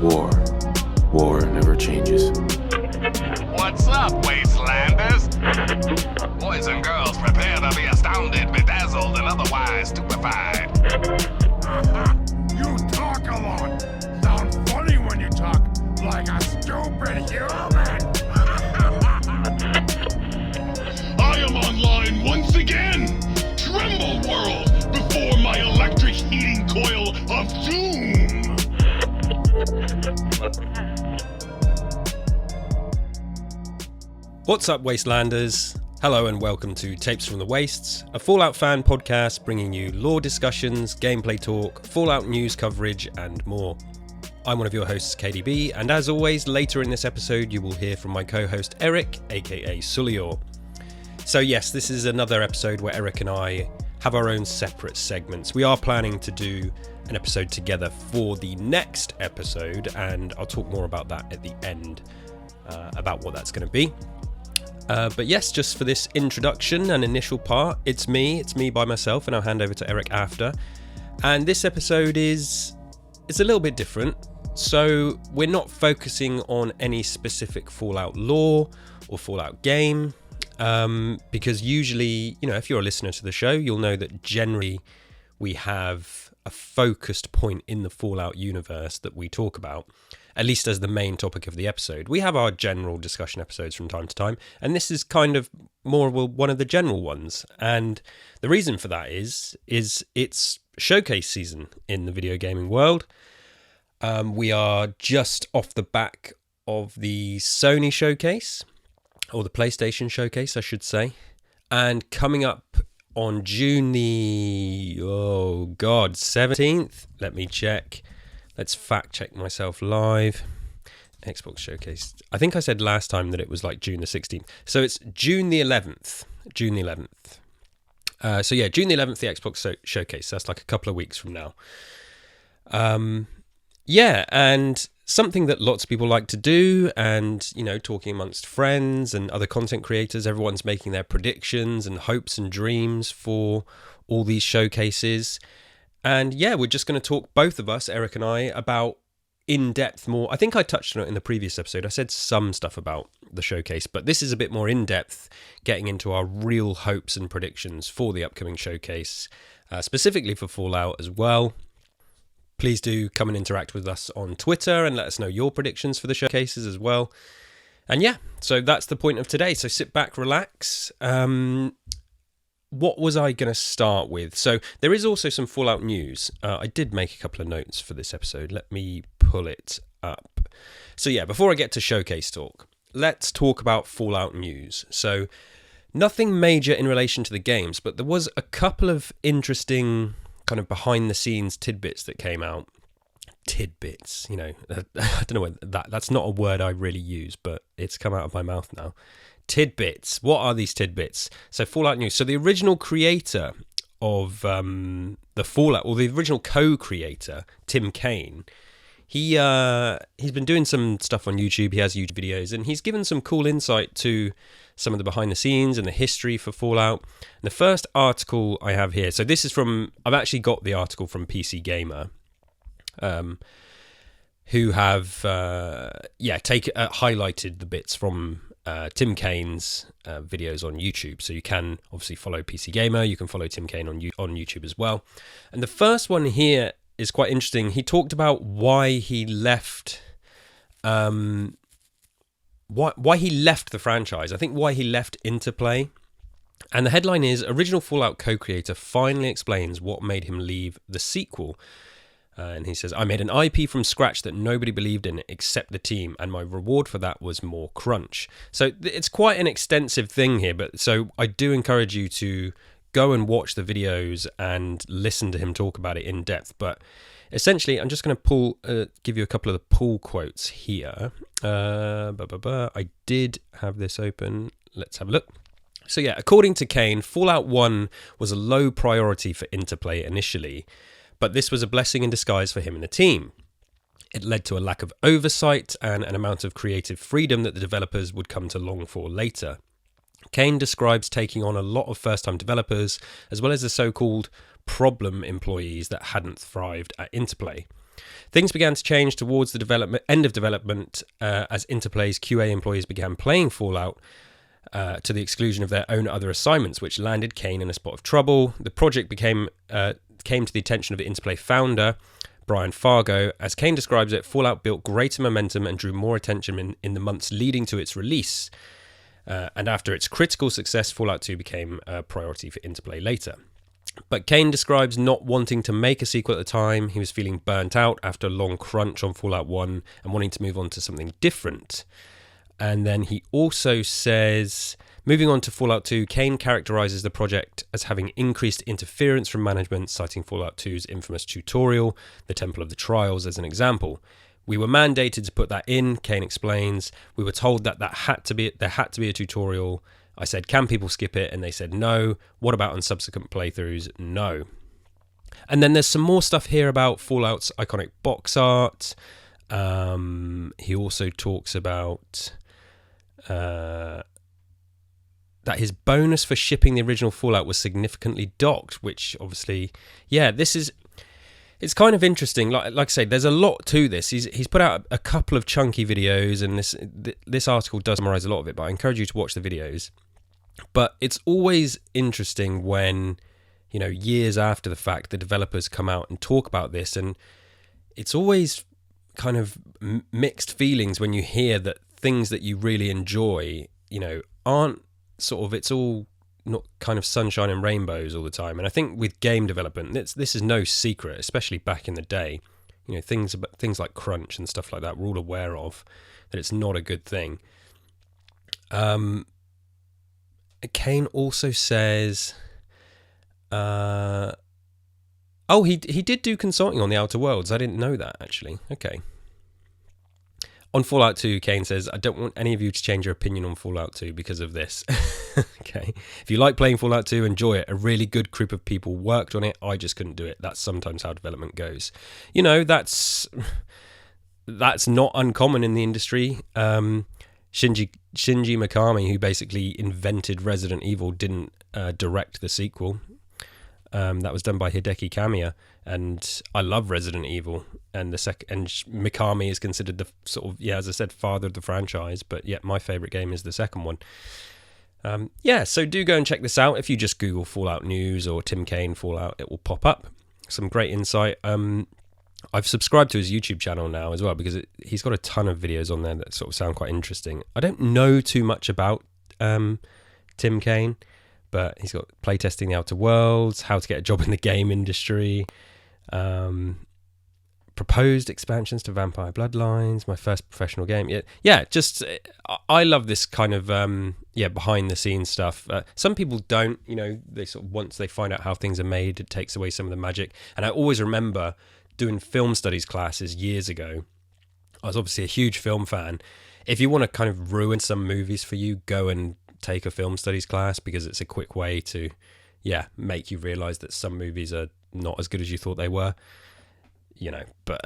War. War never changes. What's up, Wastelanders? Boys and girls, prepare to be astounded, bedazzled, and otherwise stupefied. You talk a lot. Sound funny when you talk like a stupid human. I am online once again. Tremble, world, before my electric heating coil of doom. What's up, Wastelanders? Hello and welcome to Tapes from the Wastes, a Fallout fan podcast bringing you lore discussions, gameplay talk, Fallout news coverage, and more. I'm one of your hosts, KDB, and as always, later in this episode you will hear from my co-host Eric, aka Suliore. So yes, this is another episode where Eric and I have our own separate segments. We are planning to do an episode together for the next episode, and I'll talk more about that at the end, about what that's going to be. But yes, just for this introduction and initial part, it's me by myself, and I'll hand over to Eric after. And this episode it's a little bit different. So we're not focusing on any specific Fallout lore or Fallout game, because usually, if you're a listener to the show, you'll know that generally we have a focused point in the Fallout universe that we talk about, at least as the main topic of the episode. We have our general discussion episodes from time to time, and this is kind of more one of the general ones. And the reason for that is it's showcase season in the video gaming world. We are just off the back of the Sony showcase, or the PlayStation showcase, I should say. And coming up on June the 17th, let me check. Let's fact check myself live. Xbox Showcase. I think I said last time that it was like June the 16th. So it's June the 11th. June the 11th. June the 11th, the Xbox Showcase. That's like a couple of weeks from now. And something that lots of people like to do, and, talking amongst friends and other content creators, everyone's making their predictions and hopes and dreams for all these showcases. And we're just going to talk, both of us, Eric and I, about in-depth more. I think I touched on it in the previous episode. I said some stuff about the showcase, but this is a bit more in-depth, getting into our real hopes and predictions for the upcoming showcase, specifically for Fallout as well. Please do come and interact with us on Twitter and let us know your predictions for the showcases as well. And so that's the point of today. So sit back, relax. What was I going to start with? So there is also some Fallout news. I did make a couple of notes for this episode. Let me pull it up. So before I get to showcase talk, let's talk about Fallout news. So nothing major in relation to the games, but there was a couple of interesting kind of behind the scenes tidbits that came out. Tidbits, I don't know that's not a word I really use, but it's come out of my mouth now. Tidbits. What are these tidbits? So Fallout news. So the original creator of the Fallout, or the original co-creator, Tim Cain, he's been doing some stuff on YouTube. He has YouTube videos, and he's given some cool insight to some of the behind the scenes and the history for Fallout. And the first article I have here, so this is I've actually got the article from PC Gamer, who have highlighted the bits from Tim Cain's videos on YouTube. So you can obviously follow PC Gamer, you can follow Tim Cain on YouTube as well. And the first one here is quite interesting. He talked about why he left why he left the franchise. I think why he left Interplay. And the headline is, original Fallout co-creator finally explains what made him leave the sequel. And he says, I made an IP from scratch that nobody believed in except the team, and my reward for that was more crunch. So it's quite an extensive thing here, but so I do encourage you to go and watch the videos and listen to him talk about it in depth. But essentially, I'm just going to give you a couple of the pull quotes here. I did have this open. Let's have a look. So according to Cain, Fallout 1 was a low priority for Interplay initially, but this was a blessing in disguise for him and the team. It led to a lack of oversight and an amount of creative freedom that the developers would come to long for later. Cain describes taking on a lot of first-time developers, as well as the so-called problem employees that hadn't thrived at Interplay. Things began to change towards the end of development as Interplay's QA employees began playing Fallout to the exclusion of their own other assignments, which landed Cain in a spot of trouble. The project came to the attention of the Interplay founder, Brian Fargo. As Cain describes it, Fallout built greater momentum and drew more attention in the months leading to its release. And after its critical success, Fallout 2 became a priority for Interplay later. But Cain describes not wanting to make a sequel at the time. He was feeling burnt out after a long crunch on Fallout 1 and wanting to move on to something different. And then he also says, moving on to Fallout 2, Cain characterizes the project as having increased interference from management, citing Fallout 2's infamous tutorial, The Temple of the Trials, as an example. We were mandated to put that in, Cain explains. We were told that there had to be a tutorial. I said, can people skip it? And they said no. What about on subsequent playthroughs? No. And then there's some more stuff here about Fallout's iconic box art. He also talks about that his bonus for shipping the original Fallout was significantly docked, which obviously, it's kind of interesting. Like I say, there's a lot to this. He's put out a couple of chunky videos, and this article does summarize a lot of it, but I encourage you to watch the videos. But it's always interesting when, years after the fact, the developers come out and talk about this, and it's always kind of mixed feelings when you hear that things that you really enjoy, aren't sort of, it's all not kind of sunshine and rainbows all the time. And I think with game development, this is no secret, especially back in the day. Things like crunch and stuff like that, we're all aware of that it's not a good thing. Cain also says, he did do consulting on the Outer Worlds. I didn't know that, actually. Okay. On Fallout 2, Cain says, I don't want any of you to change your opinion on Fallout 2 because of this. Okay. If you like playing Fallout 2, enjoy it. A really good group of people worked on it. I just couldn't do it. That's sometimes how development goes. That's not uncommon in the industry. Shinji Mikami, who basically invented Resident Evil, didn't direct the sequel. That was done by Hideki Kamiya, and I love Resident Evil. And Mikami is considered the sort of, as I said, father of the franchise. But my favorite game is the second one. So do go and check this out. If you just Google Fallout News or Tim Cain Fallout, it will pop up. Some great insight. I've subscribed to his YouTube channel now as well, because he's got a ton of videos on there that sort of sound quite interesting. I don't know too much about Tim Cain, but he's got playtesting the Outer Worlds, how to get a job in the game industry, proposed expansions to Vampire Bloodlines, my first professional game. I love this kind of behind the scenes stuff. Some people don't, they sort of, once they find out how things are made, it takes away some of the magic. And I always remember doing film studies classes years ago. I was obviously a huge film fan. If you want to kind of ruin some movies for you, go and take a film studies class, because it's a quick way to make you realize that some movies are not as good as you thought they were. But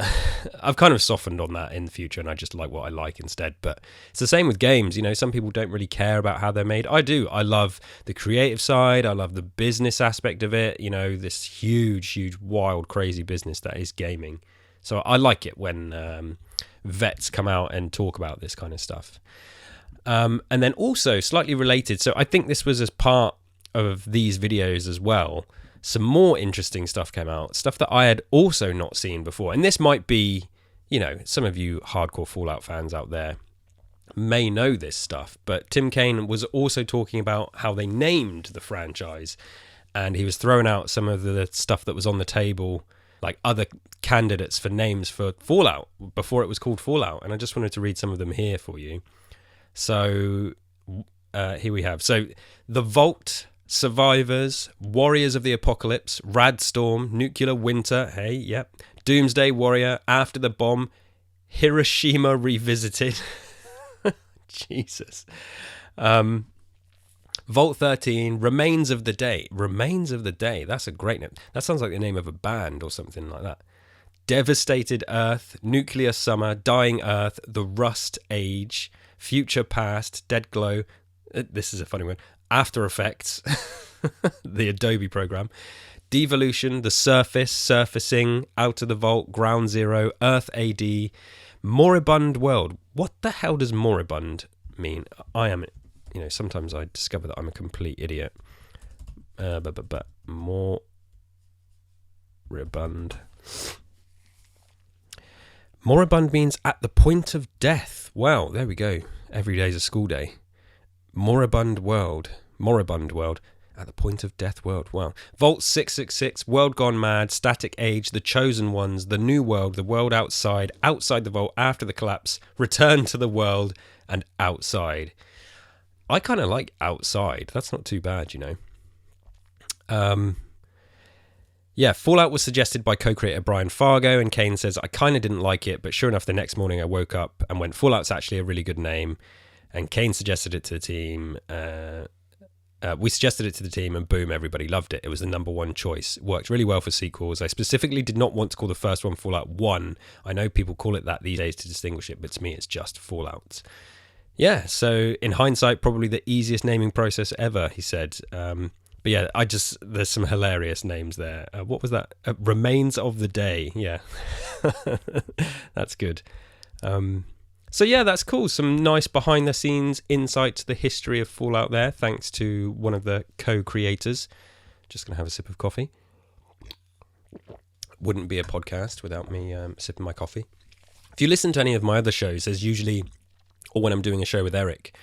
I've kind of softened on that in the future, and I just like what I like instead. But it's the same with games. Some people don't really care about how they're made. I do. I love the creative side. I love the business aspect of it. This huge, wild, crazy business that is gaming. So I like it when vets come out and talk about this kind of stuff. And then also, slightly related, so I think this was as part of these videos as well, some more interesting stuff came out, stuff that I had also not seen before. And this might be, some of you hardcore Fallout fans out there may know this stuff, but Tim Cain was also talking about how they named the franchise, and he was throwing out some of the stuff that was on the table, like other candidates for names for Fallout before it was called Fallout. And I just wanted to read some of them here for you. So here we have. So The Vault, Survivors, Warriors of the Apocalypse, Radstorm, Nuclear Winter, Doomsday Warrior, After the Bomb, Hiroshima Revisited. Jesus. Vault 13, Remains of the Day. Remains of the Day. That's a great name. That sounds like the name of a band or something like that. Devastated Earth, Nuclear Summer, Dying Earth, The Rust Age, Future Past, Dead Glow. This is a funny one. After Effects, the Adobe program. Devolution, The Surface, Surfacing, Out of the Vault, Ground Zero, Earth AD, Moribund World. What the hell does moribund mean? I am, sometimes I discover that I'm a complete idiot. But moribund. Moribund means at the point of death. Wow, there we go. Every day's a school day. Moribund world. At the point of death world. Wow. Vault 666, World Gone Mad, Static Age, The Chosen Ones, The New World, The World Outside, Outside the Vault, After the Collapse, Return to the World, and Outside. I kind of like Outside. That's not too bad, Fallout was suggested by co-creator Brian Fargo, and Cain says, I kind of didn't like it, but sure enough, the next morning I woke up and went, Fallout's actually a really good name. And Cain suggested it to the team. We suggested it to the team, and boom, everybody loved it. It was the number one choice. It worked really well for sequels. I specifically did not want to call the first one Fallout 1. I know people call it that these days to distinguish it, but to me, it's just Fallout. Yeah, so in hindsight, probably the easiest naming process ever, he said. But yeah, there's some hilarious names there. What was that? Remains of the Day. Yeah, that's good. So yeah, that's cool. Some nice behind the scenes insight to the history of Fallout there, thanks to one of the co-creators. Just going to have a sip of coffee. Wouldn't be a podcast without me sipping my coffee. If you listen to any of my other shows, there's usually, or when I'm doing a show with Eric,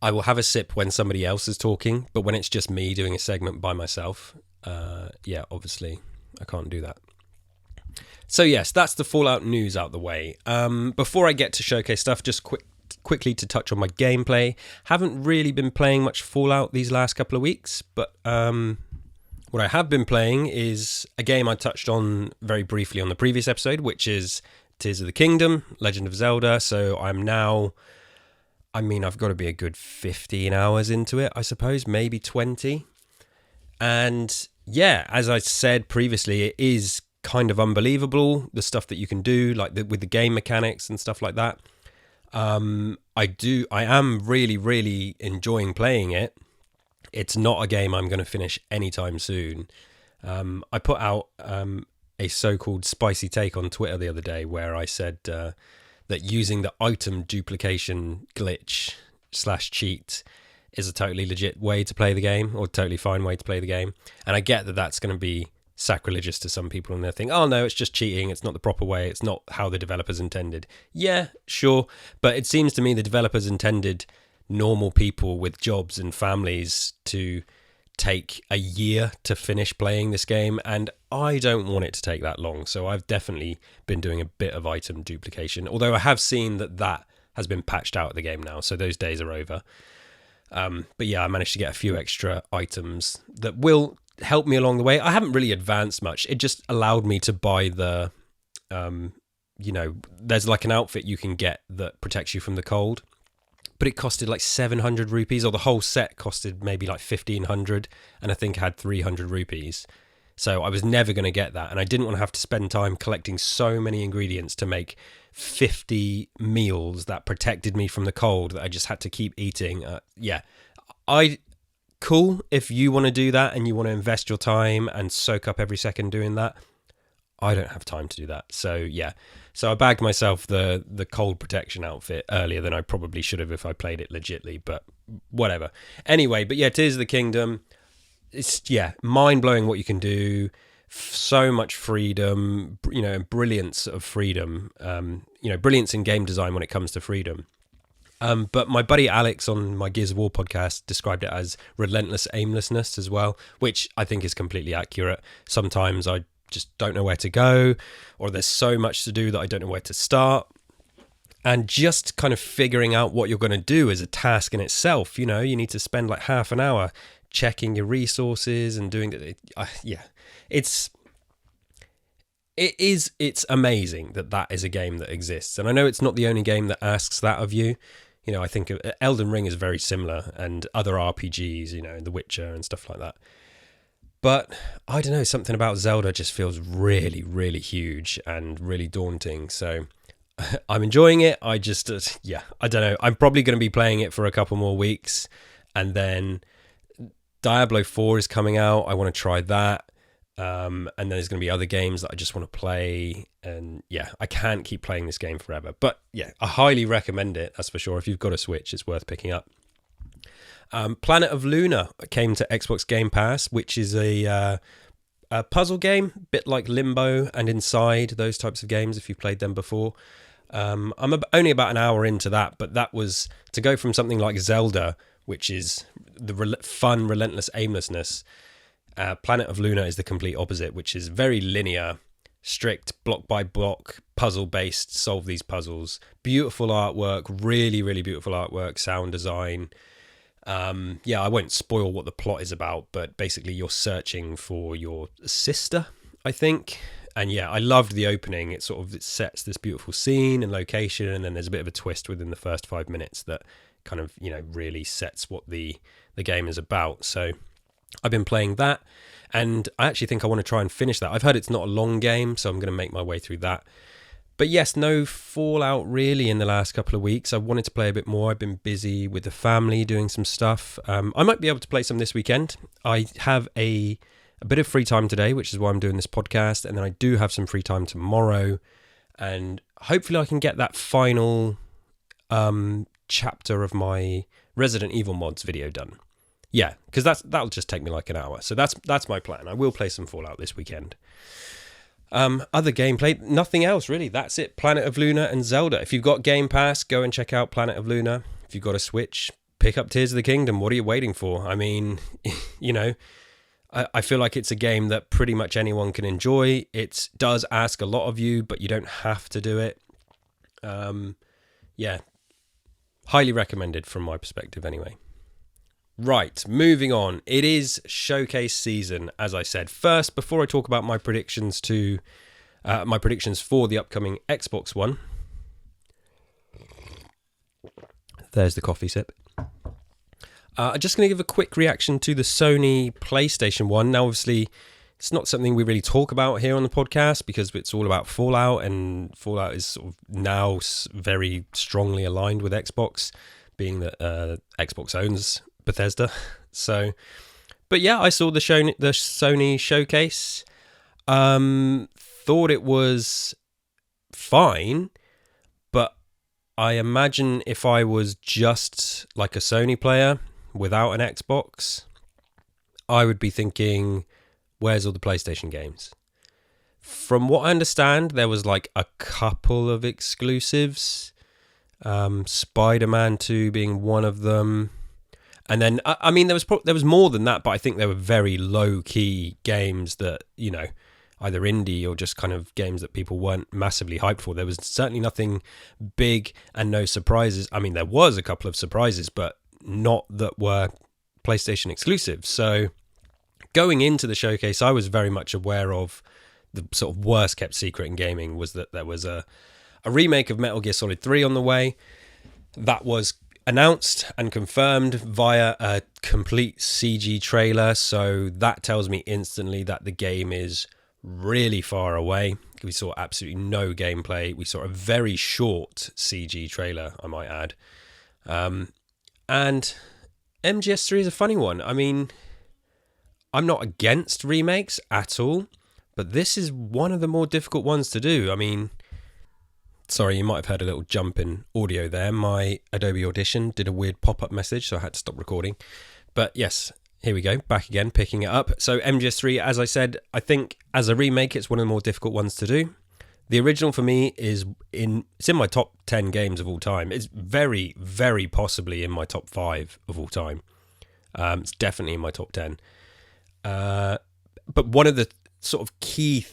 I will have a sip when somebody else is talking, but when it's just me doing a segment by myself, obviously I can't do that. So yes, that's the Fallout news out the way. Before I get to showcase stuff, just quickly to touch on my gameplay. Haven't really been playing much Fallout these last couple of weeks, but what I have been playing is a game I touched on very briefly on the previous episode, which is Tears of the Kingdom, Legend of Zelda. So I've got to be a good 15 hours into it, I suppose, maybe 20. And yeah, as I said previously, it is kind of unbelievable, the stuff that you can do, with the game mechanics and stuff like that. I am really, really enjoying playing it. It's not a game I'm going to finish anytime soon. I put out a so-called spicy take on Twitter the other day where I said that using the item duplication glitch / cheat is a totally legit way to play the game, or totally fine way to play the game. And I get that that's going to be sacrilegious to some people, and they think, oh no, it's just cheating, it's not the proper way, it's not how the developers intended. Yeah, sure, but it seems to me the developers intended normal people with jobs and families to take a year to finish playing this game, and I don't want it to take that long. So I've definitely been doing a bit of item duplication, although I have seen that has been patched out of the game now, so those days are over. But yeah, I managed to get a few extra items that will help me along the way. I haven't really advanced much. It just allowed me to buy the there's like an outfit you can get that protects you from the cold, but it costed like 700 rupees, or the whole set costed maybe like 1500, and I think it had 300 rupees. So I was never going to get that, and I didn't want to have to spend time collecting so many ingredients to make 50 meals that protected me from the cold that I just had to keep eating. Cool if you want to do that and you want to invest your time and soak up every second doing that. I don't have time to do that. So yeah, so I bagged myself the cold protection outfit earlier than I probably should have if I played it legitly, but whatever. Anyway, but yeah, Tears of the Kingdom, it's mind-blowing what you can do. So much freedom, brilliance of freedom, brilliance in game design when it comes to freedom. But my buddy Alex on my Gears of War podcast described it as relentless aimlessness as well, which I think is completely accurate. Sometimes I just don't know where to go, or there's so much to do that I don't know where to start. And just kind of figuring out what you're going to do is a task in itself. You need to spend like half an hour checking your resources and doing it. It's amazing that is a game that exists. And I know it's not the only game that asks that of you. I think Elden Ring is very similar, and other RPGs, The Witcher and stuff like that. But I don't know, something about Zelda just feels really, really huge and really daunting. So I'm enjoying it. I just, I don't know. I'm probably going to be playing it for a couple more weeks, and then Diablo 4 is coming out. I want to try that. And then there's going to be other games that I just want to play. And yeah, I can't keep playing this game forever. But yeah, I highly recommend it, that's for sure. If you've got a Switch, it's worth picking up. Planet of Luna came to Xbox Game Pass, which is a puzzle game, a bit like Limbo and Inside, those types of games, if you've played them before. I'm only about an hour into that, but that was to go from something like Zelda, which is the fun, relentless aimlessness. Planet of Luna is the complete opposite, which is very linear, strict, block by block, puzzle based, solve these puzzles. Beautiful artwork, really, really beautiful artwork, sound design. I won't spoil what the plot is about, but basically you're searching for your sister, I think. And yeah, I loved the opening. It sets this beautiful scene and location, and then there's a bit of a twist within the first 5 minutes that kind of, really sets what the game is about. So I've been playing that, and I actually think I want to try and finish that. I've heard it's not a long game, so I'm going to make my way through that. But yes, no Fallout really in the last couple of weeks. I wanted to play a bit more. I've been busy with the family doing some stuff. I might be able to play some this weekend. I have a bit of free time today, which is why I'm doing this podcast. And then I do have some free time tomorrow. And hopefully I can get that final chapter of my Resident Evil mods video done. Yeah, because that'll just take me like an hour. So that's my plan. I will play some Fallout this weekend. Other gameplay, nothing else really. That's it. Planet of Luna and Zelda. If you've got Game Pass, go and check out Planet of Luna. If you've got a Switch, pick up Tears of the Kingdom. What are you waiting for? I mean, I feel like it's a game that pretty much anyone can enjoy. It does ask a lot of you, but you don't have to do it. Highly recommended from my perspective anyway. Right, moving on. It is showcase season, as I said. First, before I talk about my predictions for the upcoming Xbox One. There's the coffee sip. I'm just going to give a quick reaction to the Sony PlayStation 1. Now, obviously, it's not something we really talk about here on the podcast because it's all about Fallout, and Fallout is sort of now very strongly aligned with Xbox, being that Xbox owns Bethesda. So, but yeah, I saw the Sony showcase. Thought it was fine, but I imagine if I was just like a Sony player without an Xbox, I would be thinking, where's all the PlayStation games? From what I understand, there was like a couple of exclusives, Spider-Man 2 being one of them. And then, I mean, there was more than that, but I think they were very low-key games that, either indie or just kind of games that people weren't massively hyped for. There was certainly nothing big and no surprises. I mean, there was a couple of surprises, but not that were PlayStation exclusives. So going into the showcase, I was very much aware of the sort of worst kept secret in gaming was that there was a remake of Metal Gear Solid 3 on the way. That was announced and confirmed via a complete CG trailer, so that tells me instantly that the game is really far away. We saw absolutely no gameplay. We saw a very short CG trailer, I might add. And MGS3 is a funny one. I mean, I'm not against remakes at all, but this is one of the more difficult ones to do. I mean, sorry, you might have heard a little jump in audio there. My Adobe Audition did a weird pop-up message, so I had to stop recording. But yes, here we go, back again, picking it up. So MGS3, as I said, I think as a remake, it's one of the more difficult ones to do. The original for me it's in my top 10 games of all time. It's very, very possibly in my top 5 of all time. It's definitely in my top 10. But one of the sort of key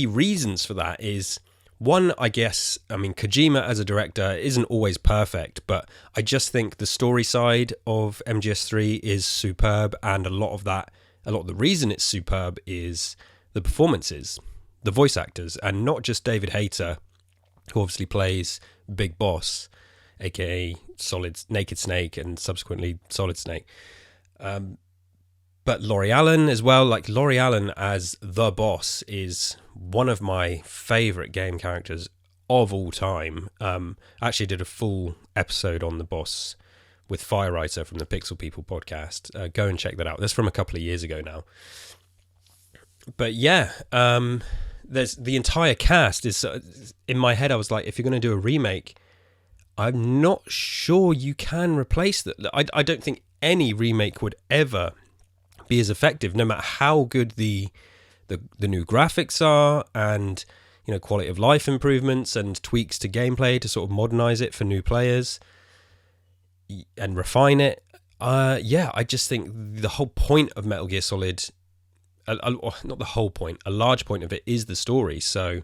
reasons for that is, one, I guess, I mean, Kojima as a director isn't always perfect, but I just think the story side of MGS3 is superb, and a lot of the reason it's superb is the performances, the voice actors, and not just David Hayter, who obviously plays Big Boss, aka Naked Snake, and subsequently Solid Snake. But Laurie Allen as well. Like, Laurie Allen as the boss is one of my favourite game characters of all time. I actually did a full episode on the boss with Firewriter from the Pixel People podcast. Go and check that out. That's from a couple of years ago now. But yeah, there's the entire cast is in my head. I was like, if you're going to do a remake, I'm not sure you can replace that. I don't think any remake would ever be as effective, no matter how good the new graphics are, and quality of life improvements and tweaks to gameplay to sort of modernize it for new players and refine it. I just think the whole point of Metal Gear Solid, not the whole point, a large point of it is the story. So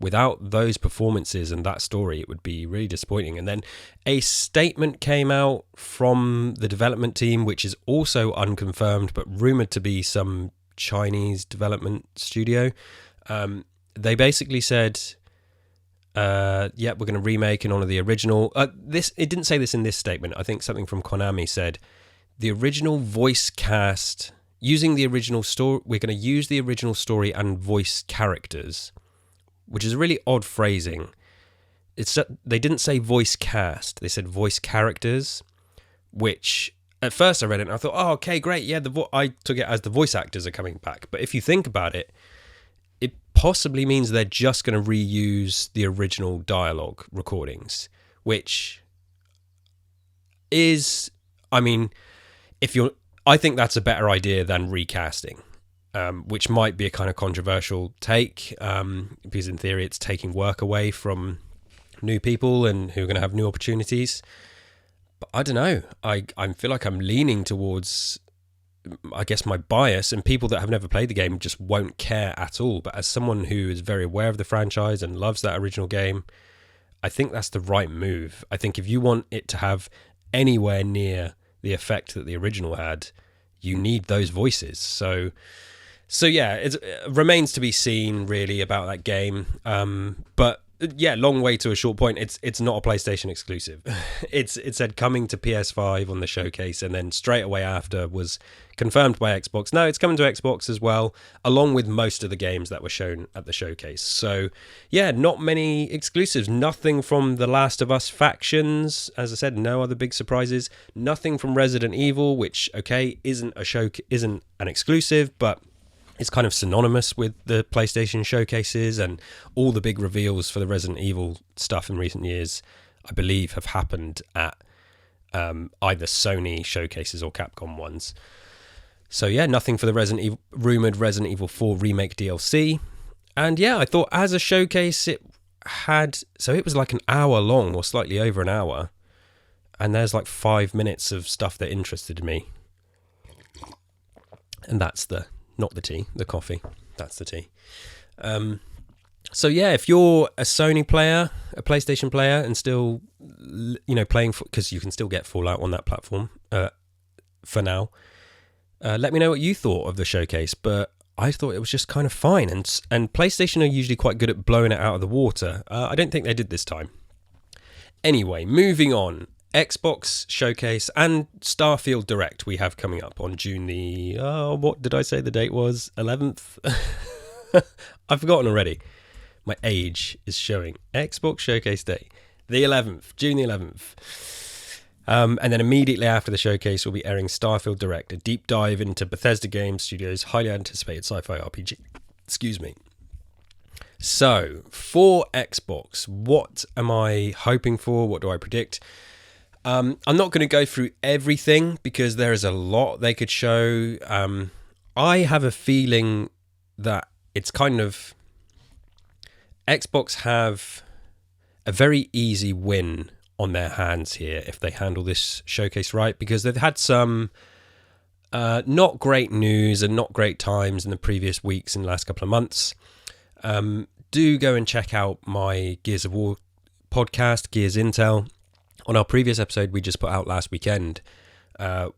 without those performances and that story, it would be really disappointing. And then a statement came out from the development team, which is also unconfirmed, but rumored to be some Chinese development studio. They basically said, we're going to remake and honor the original. It didn't say this in this statement. I think something from Konami said the original voice cast, using the original story, we're going to use the original story and voice characters, which is a really odd phrasing. They didn't say voice cast, they said voice characters, which at first I read it and I thought, oh, okay, great, yeah, I took it as the voice actors are coming back. But if you think about it, it possibly means they're just going to reuse the original dialogue recordings, which is, I think that's a better idea than recasting. Which might be a kind of controversial take, because in theory it's taking work away from new people and who are going to have new opportunities. But I don't know. I feel like I'm leaning towards, I guess, my bias, and people that have never played the game just won't care at all. But as someone who is very aware of the franchise and loves that original game, I think that's the right move. I think if you want it to have anywhere near the effect that the original had, you need those voices. So yeah, it remains to be seen really about that game. But yeah, long way to a short point. It's not a PlayStation exclusive. It said coming to PS5 on the showcase, and then straight away after was confirmed by Xbox. No, it's coming to Xbox as well, along with most of the games that were shown at the showcase. So yeah, not many exclusives. Nothing from The Last of Us factions. As I said, no other big surprises. Nothing from Resident Evil, which isn't an exclusive, but it's kind of synonymous with the PlayStation showcases, and all the big reveals for the Resident Evil stuff in recent years, I believe, have happened at either Sony showcases or Capcom ones. So yeah, nothing for the rumored Resident Evil 4 remake DLC. And yeah, I thought as a showcase it was like an hour long, or slightly over an hour, and there's like 5 minutes of stuff that interested me. And that's not the tea, the coffee. That's the tea. So yeah, if you're a Sony player, a PlayStation player, and still, playing, because you can still get Fallout on that platform for now, let me know what you thought of the showcase. But I thought it was just kind of fine, and PlayStation are usually quite good at blowing it out of the water. I don't think they did this time. Anyway, moving on. Xbox Showcase and Starfield Direct we have coming up on June the... what did I say the date was? 11th? I've forgotten already. My age is showing. Xbox Showcase Day. The 11th. June the 11th. And then immediately after the showcase, we'll be airing Starfield Direct, a deep dive into Bethesda Game Studios' highly anticipated sci-fi RPG. Excuse me. So, for Xbox, what am I hoping for? What do I predict? I'm not going to go through everything because there is a lot they could show. I have a feeling that it's kind of... Xbox have a very easy win on their hands here if they handle this showcase right, because they've had some not great news and not great times in the previous weeks and last couple of months. Do go and check out my Gears of War podcast, Gears Intel. On our previous episode we just put out last weekend,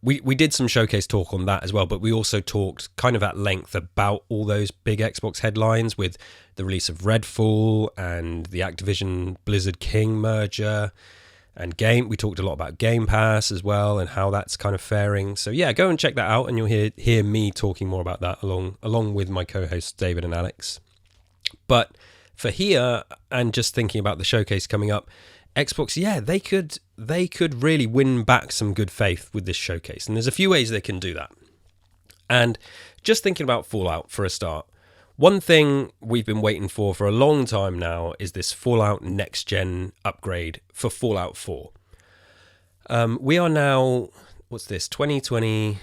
we did some showcase talk on that as well, but we also talked kind of at length about all those big Xbox headlines with the release of Redfall and the Activision Blizzard King merger, and we talked a lot about Game Pass as well and how that's kind of faring. So yeah, go and check that out, and you'll hear me talking more about that along with my co-hosts David and Alex. But for here, and just thinking about the showcase coming up, Xbox, yeah, they could really win back some good faith with this showcase, and there's a few ways they can do that. And just thinking about Fallout for a start, One thing we've been waiting for a long time now is this Fallout Next Gen upgrade for Fallout 4. We are now, what's this, 2020?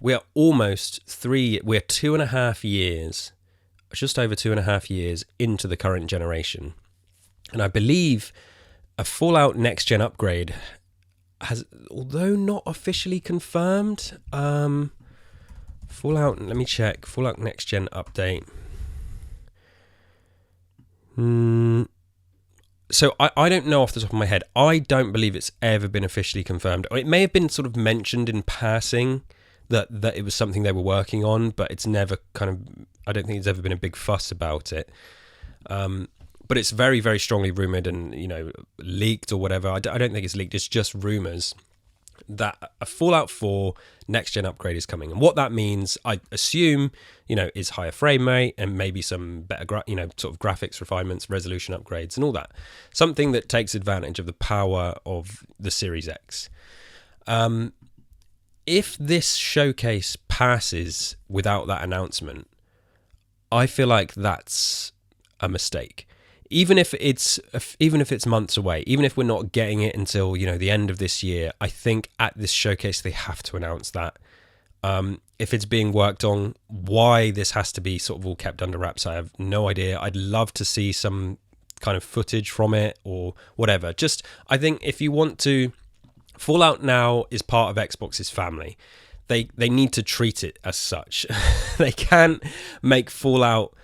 We are almost we're 2.5 years, just over 2.5 years into the current generation. And I believe a Fallout Next Gen upgrade has, although not officially confirmed, Fallout, let me check. Fallout Next Gen update. So I don't know off the top of my head. I don't believe it's ever been officially confirmed. It may have been sort of mentioned in passing that it was something they were working on, but it's never kind of, I don't think there's ever been a big fuss about it. But it's very, very strongly rumoured and, leaked or whatever. I don't think it's leaked. It's just rumours that a Fallout 4 Next Gen upgrade is coming. And what that means, I assume, is higher frame rate and maybe some better, sort of graphics refinements, resolution upgrades and all that. Something that takes advantage of the power of the Series X. If this showcase passes without that announcement, I feel like that's a mistake. Even if it's months away, even if we're not getting it until the end of this year, I think at this showcase they have to announce that. If it's being worked on, why this has to be sort of all kept under wraps, I have no idea. I'd love to see some kind of footage from it or whatever. Just, I think if you want to, Fallout now is part of Xbox's family. They need to treat it as such. They can't make Fallout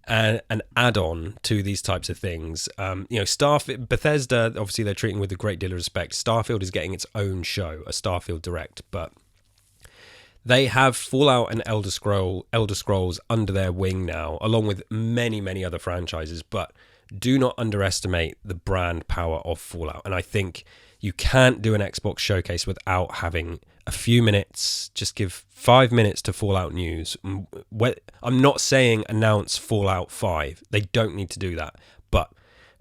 an add-on to these types of things. Starfield, Bethesda, obviously they're treating with a great deal of respect. Starfield is getting its own show, a Starfield Direct, but they have Fallout and Elder Scrolls under their wing now, along with many, many other franchises, but do not underestimate the brand power of Fallout. And I think you can't do an Xbox showcase without having a few minutes, just give 5 minutes to Fallout news. I'm not saying announce Fallout 5. They don't need to do that. But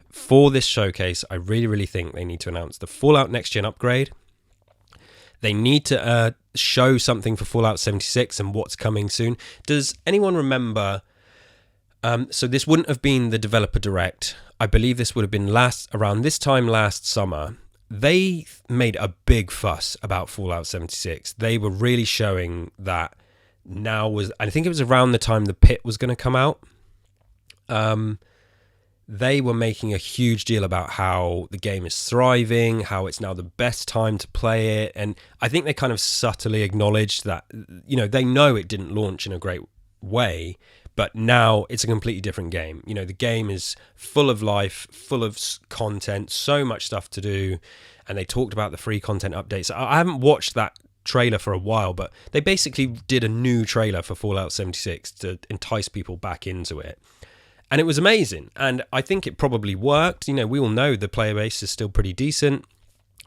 for this showcase, I really, really think they need to announce the Fallout Next Gen upgrade. They need to show something for Fallout 76 and what's coming soon. Does anyone remember? So this wouldn't have been the developer direct. I believe this would have been around this time last summer. They made a big fuss about Fallout 76. They were really showing that I think it was around the time the pit was going to come out. They were making a huge deal about how the game is thriving, how it's now the best time to play it. And I think they kind of subtly acknowledged that, they know it didn't launch in a great way, but now it's a completely different game. The game is full of life, full of content, so much stuff to do. And they talked about the free content updates. I haven't watched that trailer for a while, but they basically did a new trailer for Fallout 76 to entice people back into it. And it was amazing. And I think it probably worked. We all know the player base is still pretty decent.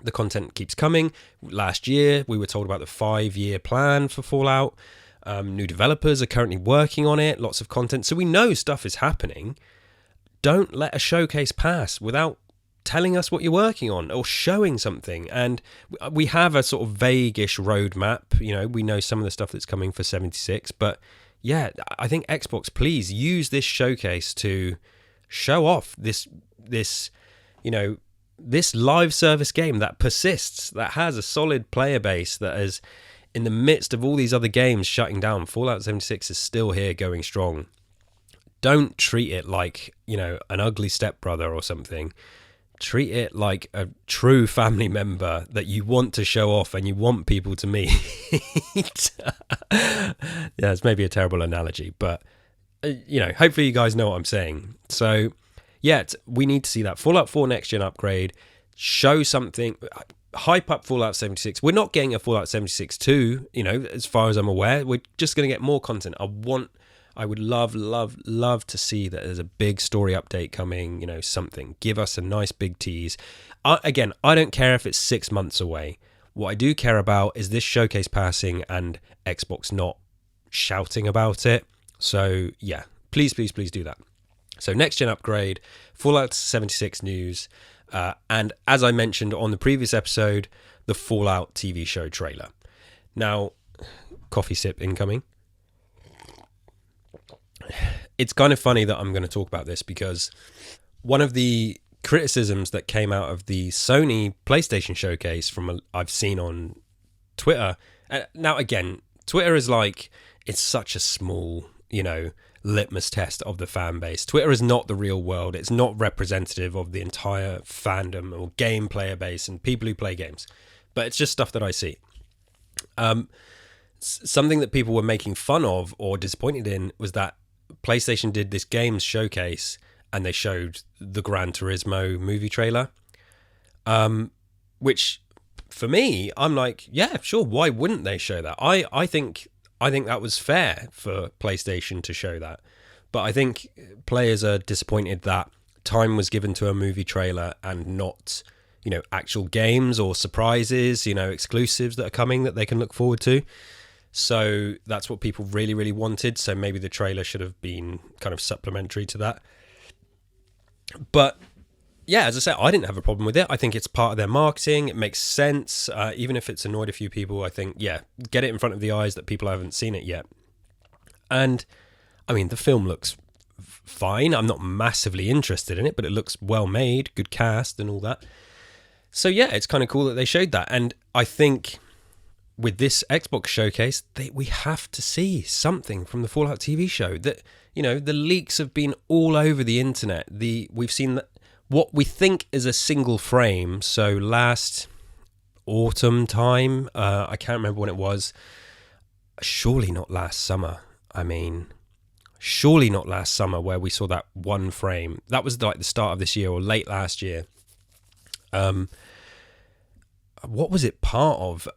The content keeps coming. Last year, we were told about the 5-year plan for Fallout. New developers are currently working on it, lots of content. So we know stuff is happening. Don't let a showcase pass without telling us what you're working on or showing something. And we have a sort of vague-ish roadmap. We know some of the stuff that's coming for 76. But yeah, I think Xbox, please use this showcase to show off this live service game that persists, that has a solid player base, that is in the midst of all these other games shutting down. Fallout 76 is still here going strong. Don't treat it like, an ugly stepbrother or something. Treat it like a true family member that you want to show off and you want people to meet. Yeah, it's maybe a terrible analogy, but, hopefully you guys know what I'm saying. So, yeah, we need to see that. Fallout 4 Next Gen upgrade, show something, hype up Fallout 76. We're not getting a Fallout 76 2, as far as I'm aware. We're just going to get more content. I would love to see that there's a big story update coming, something. Give us a nice big tease. Again, I don't care if it's 6 months away. What I do care about is this showcase passing and Xbox not shouting about it. So, yeah, please do that. So, next gen upgrade, Fallout 76 news, and as I mentioned on the previous episode, the Fallout TV show trailer. Now, coffee sip incoming. it's kind of funny that I'm going to talk about this because one of the criticisms that came out of the Sony PlayStation showcase I've seen on Twitter. Now, again, Twitter is like, it's such a small, litmus test of the fan base. Twitter is not the real world. It's not representative of the entire fandom or game player base and people who play games. But it's just stuff that I see. Something that people were making fun of or disappointed in was that PlayStation did this games showcase and they showed the Gran Turismo movie trailer, which for me, I'm like, yeah, sure. Why wouldn't they show that? I think that was fair for PlayStation to show that, but I think players are disappointed that time was given to a movie trailer and not, actual games or surprises, exclusives that are coming that they can look forward to. So that's what people really, really wanted. So maybe the trailer should have been kind of supplementary to that. But yeah, as I said, I didn't have a problem with it. I think it's part of their marketing. It makes sense. Even if it's annoyed a few people, I think, yeah, get it in front of the eyes that people haven't seen it yet. And I mean, the film looks fine. I'm not massively interested in it, but it looks well made, good cast and all that. So yeah, it's kind of cool that they showed that. And I think with this Xbox showcase, we have to see something from the Fallout TV show. That, the leaks have been all over the internet. We've seen what we think is a single frame. So last autumn time, I can't remember when it was. Surely not last summer. Surely not last summer where we saw that one frame. That was like the start of this year or late last year. What was it part of?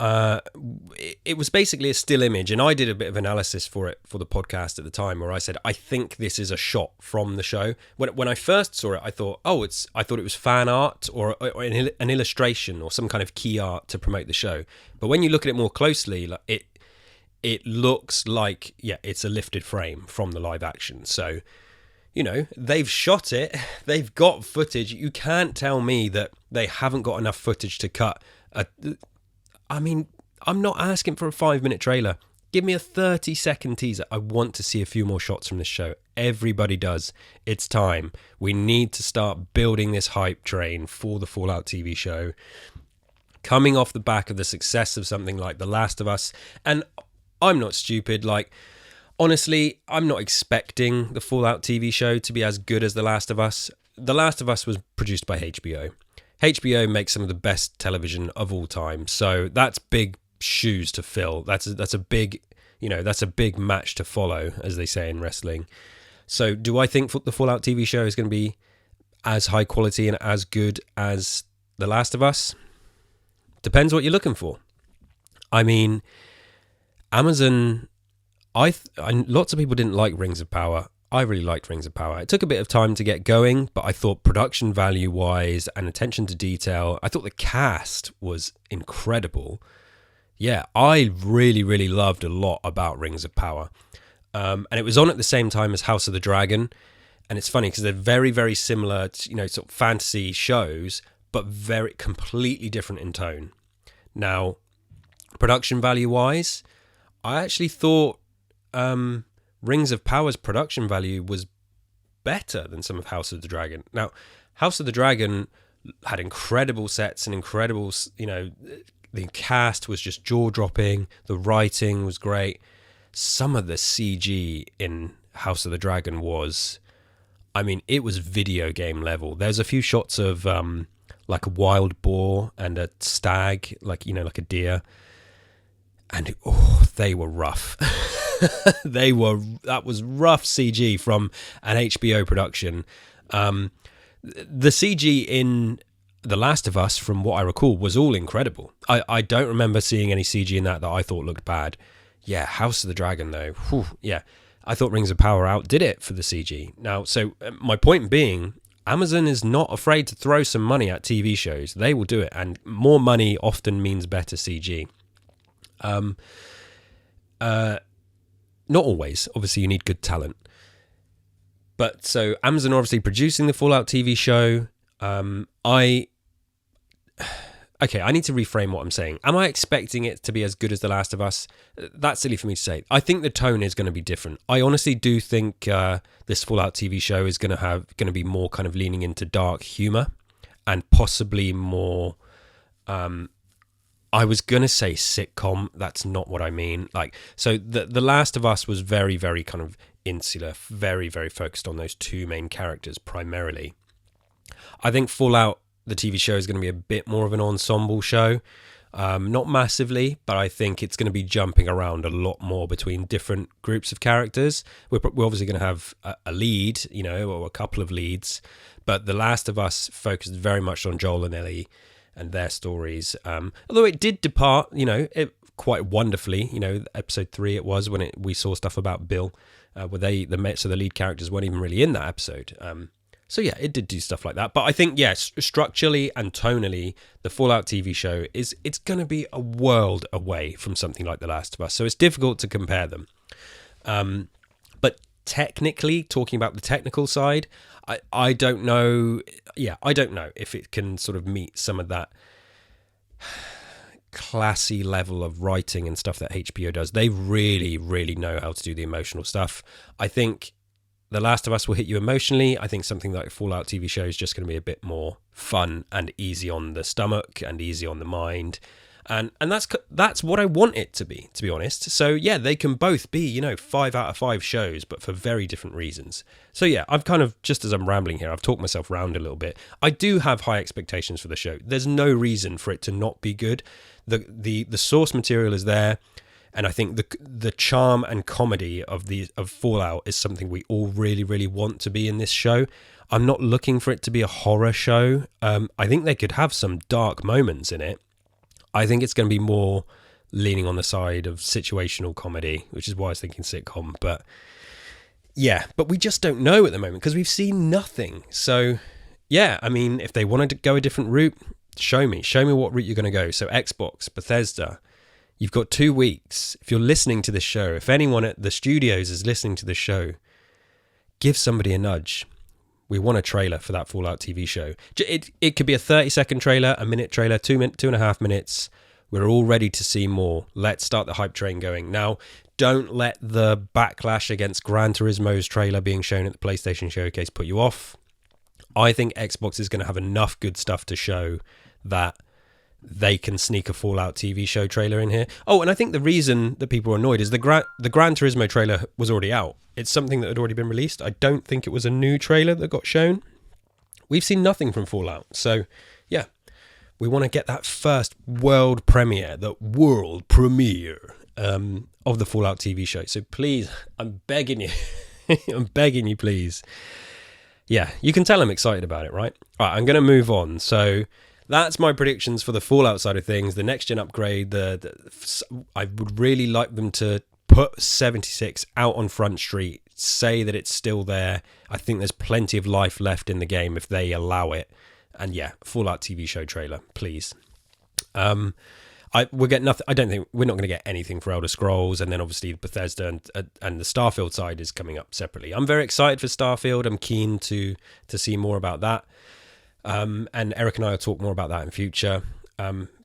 It was basically a still image, and I did a bit of analysis for it for the podcast at the time, where I said I think this is a shot from the show. When I first saw it, I thought, I thought it was fan art or an illustration or some kind of key art to promote the show. But when you look at it more closely, like it looks like, yeah, it's a lifted frame from the live action. So, they've shot it, they've got footage. You can't tell me that they haven't got enough footage to cut. I'm not asking for a 5-minute trailer. Give me a 30-second teaser. I want to see a few more shots from this show. Everybody does. It's time. We need to start building this hype train for the Fallout TV show. Coming off the back of the success of something like The Last of Us. And I'm not stupid. Like, honestly, I'm not expecting the Fallout TV show to be as good as The Last of Us. The Last of Us was produced by HBO. HBO makes some of the best television of all time, so that's big shoes to fill. That's a big, that's a big match to follow, as they say in wrestling. So, do I think the Fallout TV show is going to be as high quality and as good as The Last of Us? Depends what you're looking for. I mean, Amazon. Lots of people didn't like Rings of Power. I really liked Rings of Power. It took a bit of time to get going, but I thought production value-wise and attention to detail, I thought the cast was incredible. Yeah, I really, really loved a lot about Rings of Power. And it was on at the same time as House of the Dragon. And it's funny because they're very, very similar, sort of fantasy shows, but very completely different in tone. Now, production value-wise, I actually thought Rings of Power's production value was better than some of House of the Dragon. Now, House of the Dragon had incredible sets and incredible, the cast was just jaw-dropping, the writing was great. Some of the CG in House of the Dragon was, it was video game level. There's a few shots of like a wild boar and a stag, like a deer. And they were rough. That was rough CG from an HBO production. The CG in The Last of Us, from what I recall, was all incredible. I don't remember seeing any CG in that I thought looked bad. Yeah, House of the Dragon though. Whew, yeah, I thought Rings of Power outdid it for the CG. Now, so my point being, Amazon is not afraid to throw some money at TV shows. They will do it, and more money often means better CG. Not always. Obviously, you need good talent. But so Amazon are obviously producing the Fallout TV show. okay, I need to reframe what I'm saying. Am I expecting it to be as good as The Last of Us? That's silly for me to say. I think the tone is going to be different. I honestly do think this Fallout TV show is going to be more kind of leaning into dark humor and possibly more. I was going to say sitcom. That's not what I mean. Like, so the Last of Us was very, very kind of insular, very, very focused on those two main characters primarily. I think Fallout, the TV show, is going to be a bit more of an ensemble show. Not massively, but I think it's going to be jumping around a lot more between different groups of characters. We're obviously going to have a lead, you know, or a couple of leads, but The Last of Us focused very much on Joel and Ellie and their stories. Although it did depart, you know, quite wonderfully. You know, episode 3 it was when we saw stuff about Bill, where the lead characters weren't even really in that episode. So yeah, it did do stuff like that. But I think, yes, structurally and tonally, the Fallout TV show it's going to be a world away from something like The Last of Us. So it's difficult to compare them. But technically, talking about the technical side, I don't know. Yeah, I don't know if it can sort of meet some of that classy level of writing and stuff that HBO does. They really, really know how to do the emotional stuff. I think The Last of Us will hit you emotionally. I think something like Fallout TV show is just going to be a bit more fun and easy on the stomach and easy on the mind. And that's what I want it to be honest. So yeah, they can both be, you know, 5 out of 5 shows, but for very different reasons. So yeah, I've kind of, just as I'm rambling here, I've talked myself round a little bit. I do have high expectations for the show. There's no reason for it to not be good. The source material is there. And I think the charm and comedy of Fallout is something we all really, really want to be in this show. I'm not looking for it to be a horror show. I think they could have some dark moments in it. I think it's going to be more leaning on the side of situational comedy, which is why I was thinking sitcom. But yeah, but we just don't know at the moment because we've seen nothing. So yeah, I mean, if they wanted to go a different route, show me what route you're going to go. So Xbox, Bethesda. You've got 2 weeks. If you're listening to this show, if anyone at the studios is listening to this show, give somebody a nudge. We want a trailer for that Fallout TV show. It could be a 30-second trailer, a minute trailer, 2.5 minutes. We're all ready to see more. Let's start the hype train going. Now, don't let the backlash against Gran Turismo's trailer being shown at the PlayStation Showcase put you off. I think Xbox is going to have enough good stuff to show that they can sneak a Fallout TV show trailer in here. Oh, and I think the reason that people are annoyed is the Gran Turismo trailer was already out. It's something that had already been released. I don't think it was a new trailer that got shown. We've seen nothing from Fallout. So, yeah, we want to get that first world premiere of the Fallout TV show. So please, I'm begging you. I'm begging you, please. Yeah, you can tell I'm excited about it, right? All right, I'm going to move on. So that's my predictions for the Fallout side of things. The next gen upgrade, I would really like them to put 76 out on Front Street, say that it's still there. I think there's plenty of life left in the game if they allow it. And yeah, Fallout TV show trailer, please. We'll get nothing. I don't think we're not going to get anything for Elder Scrolls, and then obviously Bethesda and the Starfield side is coming up separately. I'm very excited for Starfield. I'm keen to see more about that. And Eric and I will talk more about that in future.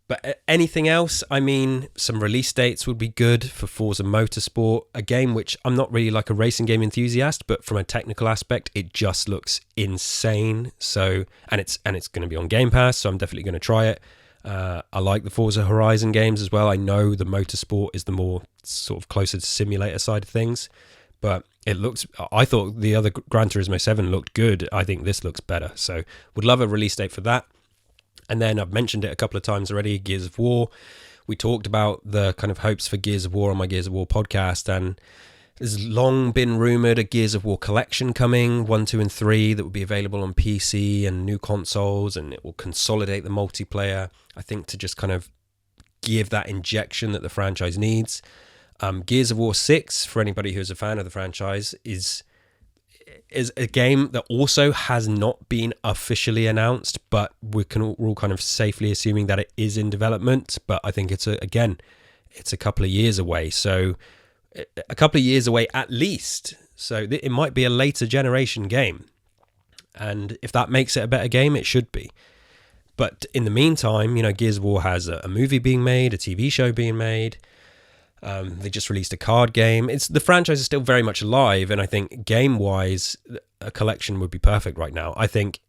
But anything else? I mean, some release dates would be good for Forza Motorsport, a game which I'm not really like a racing game enthusiast, but from a technical aspect, it just looks insane. So, and it's going to be on Game Pass, so I'm definitely going to try it. I like the Forza Horizon games as well. I know the Motorsport is the more sort of closer to simulator side of things, but I thought the other Gran Turismo 7 looked good. I think this looks better. So would love a release date for that. And then I've mentioned it a couple of times already, Gears of War. We talked about the kind of hopes for Gears of War on my Gears of War podcast, and there's long been rumoured a Gears of War collection coming, 1, 2 and 3, that will be available on PC and new consoles, and it will consolidate the multiplayer, I think, to just kind of give that injection that the franchise needs. Gears of War 6, for anybody who's a fan of the franchise, is a game that also has not been officially announced, but we're all kind of safely assuming that it is in development. But I think it's a couple of years away. So a couple of years away at least. So it might be a later generation game. And if that makes it a better game, it should be. But in the meantime, Gears of War has a movie being made, a TV show being made. They just released a card game. The franchise is still very much alive, and I think game-wise, a collection would be perfect right now. I think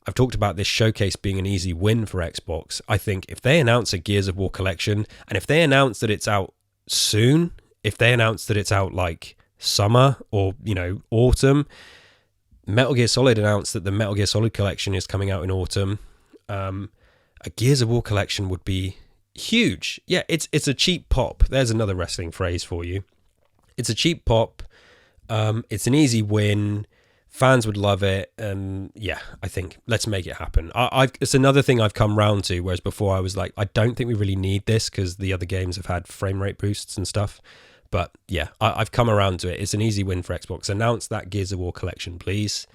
I've talked about this showcase being an easy win for Xbox. I think if they announce a Gears of War collection, and if they announce that it's out soon, if they announce that it's out like summer or, autumn, Metal Gear Solid announced that the Metal Gear Solid collection is coming out in autumn. A Gears of War collection would be huge. Yeah, it's a cheap pop. There's another wrestling phrase for you. It's a cheap pop. It's an easy win. Fans would love it. And yeah, I think let's make it happen. It's another thing I've come round to, whereas before I was like, I don't think we really need this because the other games have had frame rate boosts and stuff. But yeah, I've come around to it. It's an easy win for Xbox. Announce that Gears of War collection, please.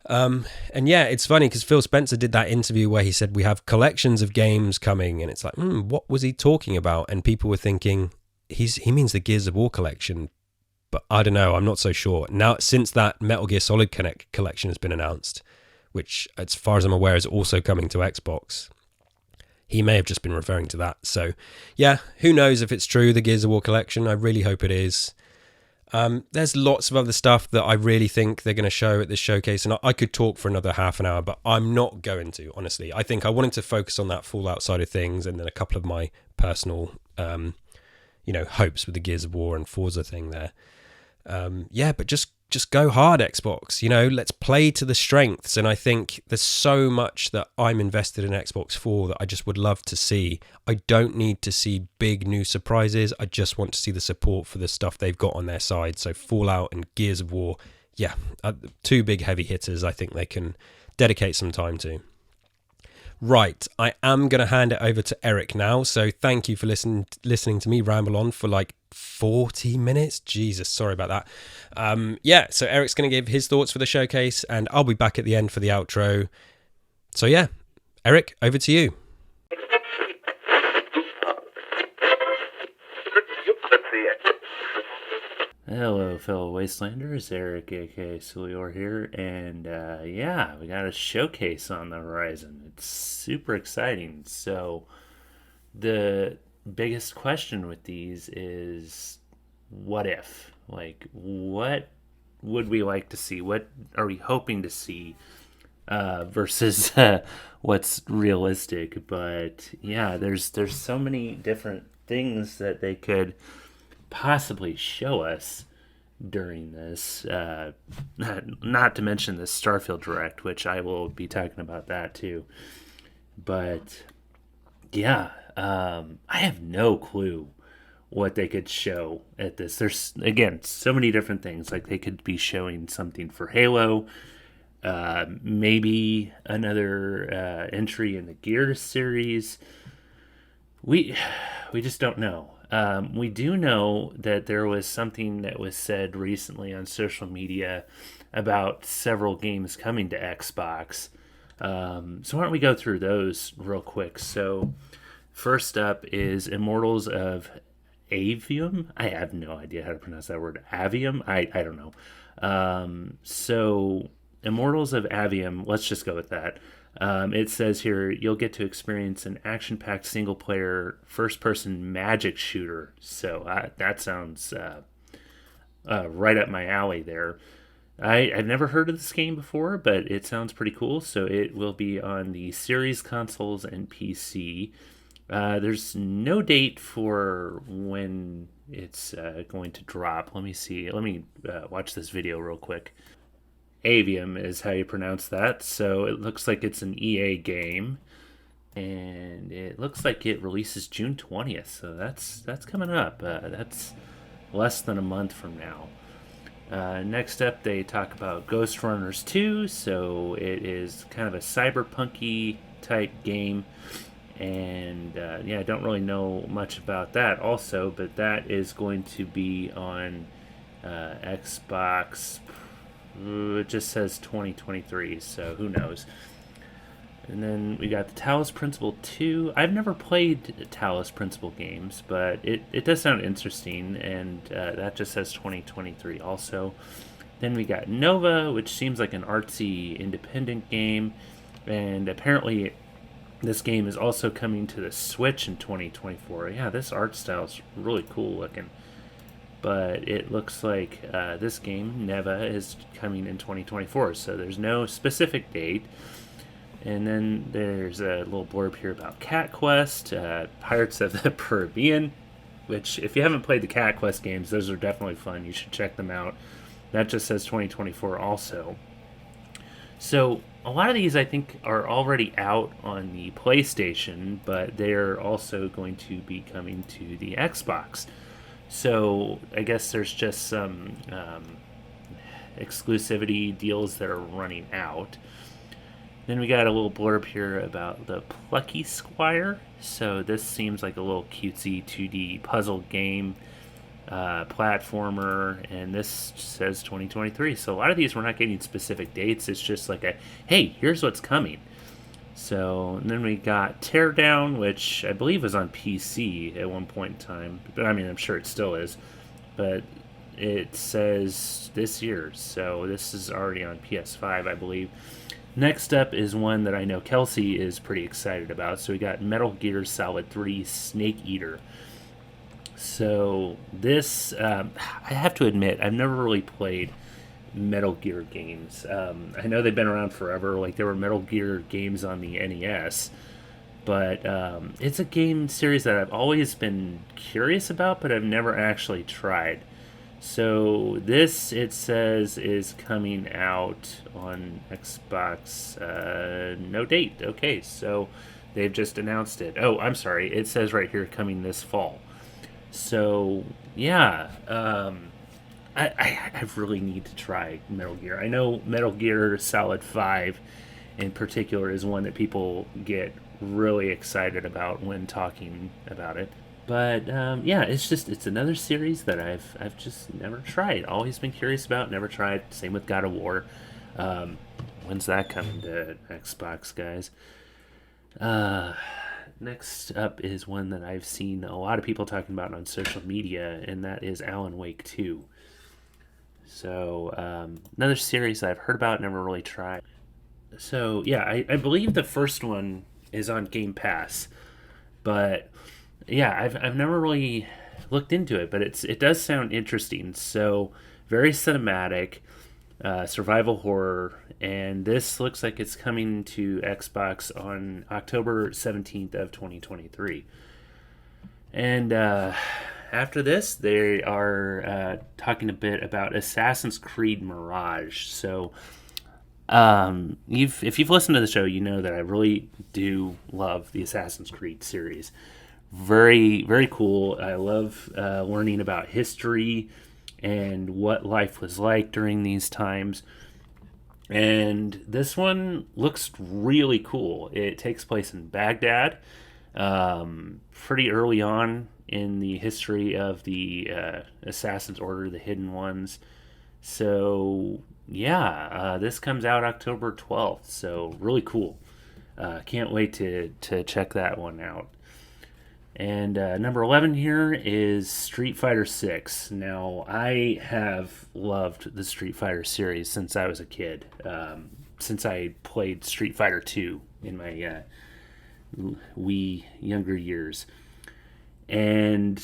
And yeah, it's funny because Phil Spencer did that interview where he said we have collections of games coming, and it's like, what was he talking about? And people were thinking he means the Gears of War collection, but I don't know. I'm not so sure. Now, since that Metal Gear Solid collection has been announced, which as far as I'm aware is also coming to Xbox, he may have just been referring to that. So yeah, who knows if it's true, the Gears of War collection. I really hope it is. There's lots of other stuff that I really think they're going to show at this showcase, and I could talk for another half an hour, but I'm not going to, honestly. I think I wanted to focus on that Fallout side of things, and then a couple of my personal, hopes with the Gears of War and Forza thing there. But just go hard, Xbox. Let's play to the strengths, and I think there's so much that I'm invested in Xbox for that I just would love to see. I don't need to see big new surprises. I just want to see the support for the stuff they've got on their side. So Fallout and Gears of War, two big heavy hitters I think they can dedicate some time to. Right, I am going to hand it over to Eric now. So thank you for listening to me ramble on for like 40 minutes. Jesus, sorry about that. So Eric's going to give his thoughts for the showcase, and I'll be back at the end for the outro. So yeah, Eric, over to you. Hello, fellow Wastelanders. Eric, aka Suliore here, and we got a showcase on the horizon. It's super exciting. So, the biggest question with these is, what if? Like, what would we like to see? What are we hoping to see versus what's realistic? But yeah, there's so many different things that they could possibly show us during this, not to mention the Starfield Direct, which I will be talking about that too. But yeah, I have no clue what they could show at this. There's, again, so many different things. Like, they could be showing something for Halo, maybe another entry in the Gears series. We just don't know. We do know that there was something that was said recently on social media about several games coming to Xbox. So why don't we go through those real quick? So first up is Immortals of Avium. I have no idea how to pronounce that word. Avium? I don't know. So Immortals of Avium, let's just go with that. It says here, you'll get to experience an action-packed single-player, first-person magic shooter. So that sounds right up my alley there. I've never heard of this game before, but it sounds pretty cool. So it will be on the series consoles and PC. There's no date for when it's going to drop. Let me see. Let me watch this video real quick. Avium is how you pronounce that. So it looks like it's an EA game, and it looks like it releases June 20th. So that's coming up. That's less than a month from now. Next up, they talk about Ghost Runners 2. So it is kind of a cyberpunky type game, and I don't really know much about that also, but that is going to be on Xbox. It just says 2023, so who knows. And then we got the Talos Principle 2. I've never played Talos Principle games, but it does sound interesting, and that just says 2023 also. Then we got Nova, which seems like an artsy independent game, and apparently This game is also coming to the Switch in 2024. Yeah, this art style is really cool looking. But it looks like this game, Neva, is coming in 2024. So there's no specific date. And then there's a little blurb here about Cat Quest, Pirates of the Caribbean, which if you haven't played the Cat Quest games, those are definitely fun. You should check them out. That just says 2024 also. So a lot of these I think are already out on the PlayStation, but they're also going to be coming to the Xbox. So I guess there's just some exclusivity deals that are running out. Then we got a little blurb here about the Plucky Squire. So this seems like a little cutesy 2D puzzle game, platformer, and this says 2023. So a lot of these we're not getting specific dates. It's just like hey, here's what's coming. So and then we got Teardown, which I believe was on PC at one point in time. But I mean, I'm sure it still is. But it says this year. So this is already on PS5, I believe. Next up is one that I know Kelsey is pretty excited about. So we got Metal Gear Solid 3 Snake Eater. So this, I have to admit, I've never really played Metal Gear games. I know they've been around forever. Like there were Metal Gear games on the NES. But it's a game series that I've always been curious about, but I've never actually tried. So this, it says, is coming out on Xbox, no date. Okay, so they've just announced it. Oh, I'm sorry. It says right here coming this fall. So, yeah, I really need to try Metal Gear. I know Metal Gear Solid 5 in particular is one that people get really excited about when talking about it. But yeah, it's another series that I've just never tried. Always been curious about, never tried. Same with God of War. When's that coming to Xbox, guys? Next up is one that I've seen a lot of people talking about on social media, and that is Alan Wake 2. So another series that I've heard about, never really tried. So yeah, I believe the first one is on Game Pass, but yeah, I've never really looked into it, but it does sound interesting. So very cinematic, survival horror, and this looks like it's coming to Xbox on October 17th of 2023. And after this, they are talking a bit about Assassin's Creed Mirage. So if you've listened to the show, you know that I really do love the Assassin's Creed series. Very, very cool. I love learning about history and what life was like during these times. And this one looks really cool. It takes place in Baghdad, pretty early on in the history of the Assassin's Order, the Hidden Ones. So, yeah, this comes out October 12th. So, really cool. Can't wait to check that one out. And number 11 here is Street Fighter 6. Now, I have loved the Street Fighter series since I was a kid. Since I played Street Fighter 2 in my wee younger years. And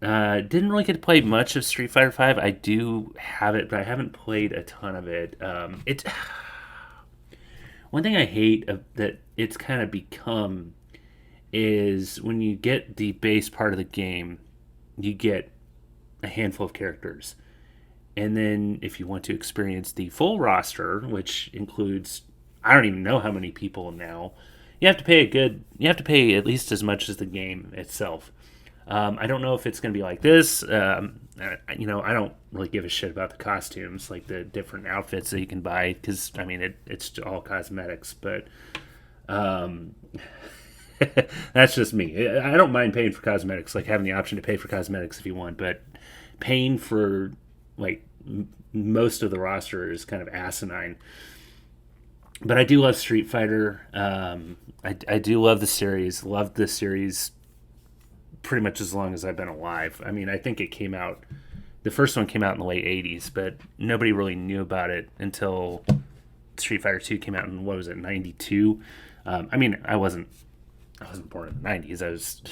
didn't really get to play much of Street Fighter 5. I do have it, but I haven't played a ton of it. One thing I hate that it's kind of become is when you get the base part of the game, you get a handful of characters. And then if you want to experience the full roster, which includes, I don't even know how many people now, you have to pay at least as much as the game itself. I don't know if it's going to be like this. I don't really give a shit about the costumes, like the different outfits that you can buy, because, I mean, it's all cosmetics, but that's just me. I don't mind paying for cosmetics, like having the option to pay for cosmetics if you want, but paying for like most of the roster is kind of asinine. But I do love Street Fighter. I do love the series. Loved this series pretty much as long as I've been alive. I mean, I think the first one came out in the late 80s, but nobody really knew about it until Street Fighter 2 came out in, 92? I mean, I wasn't I wasn't born in the 90s. I was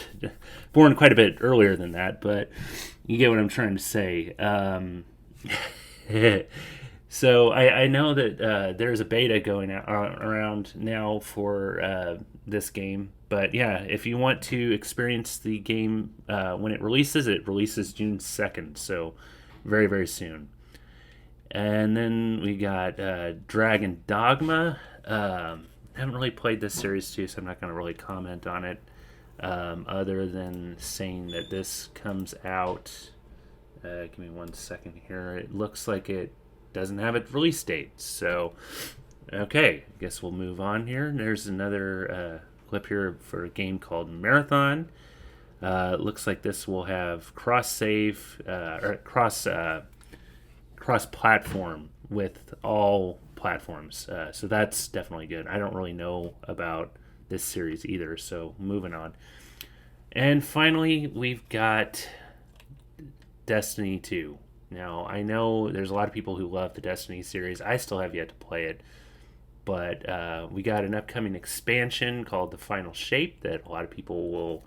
born quite a bit earlier than that, but you get what I'm trying to say. So I know that there's a beta going around now for this game. But yeah, if you want to experience the game when it releases June 2nd. So very, very soon. And then we got Dragon Dogma. I haven't really played this series too, so I'm not going to really comment on it. Other than saying that this comes out. Give me 1 second here. It looks like it doesn't have a release date. So, okay, I guess we'll move on here. There's another clip here for a game called Marathon. It looks like this will have cross-save, or cross-platform with all platforms. So that's definitely good. I don't really know about this series either, so moving on. And finally, we've got Destiny 2. Now, I know there's a lot of people who love the Destiny series. I still have yet to play it. But we got an upcoming expansion called The Final Shape that a lot of people will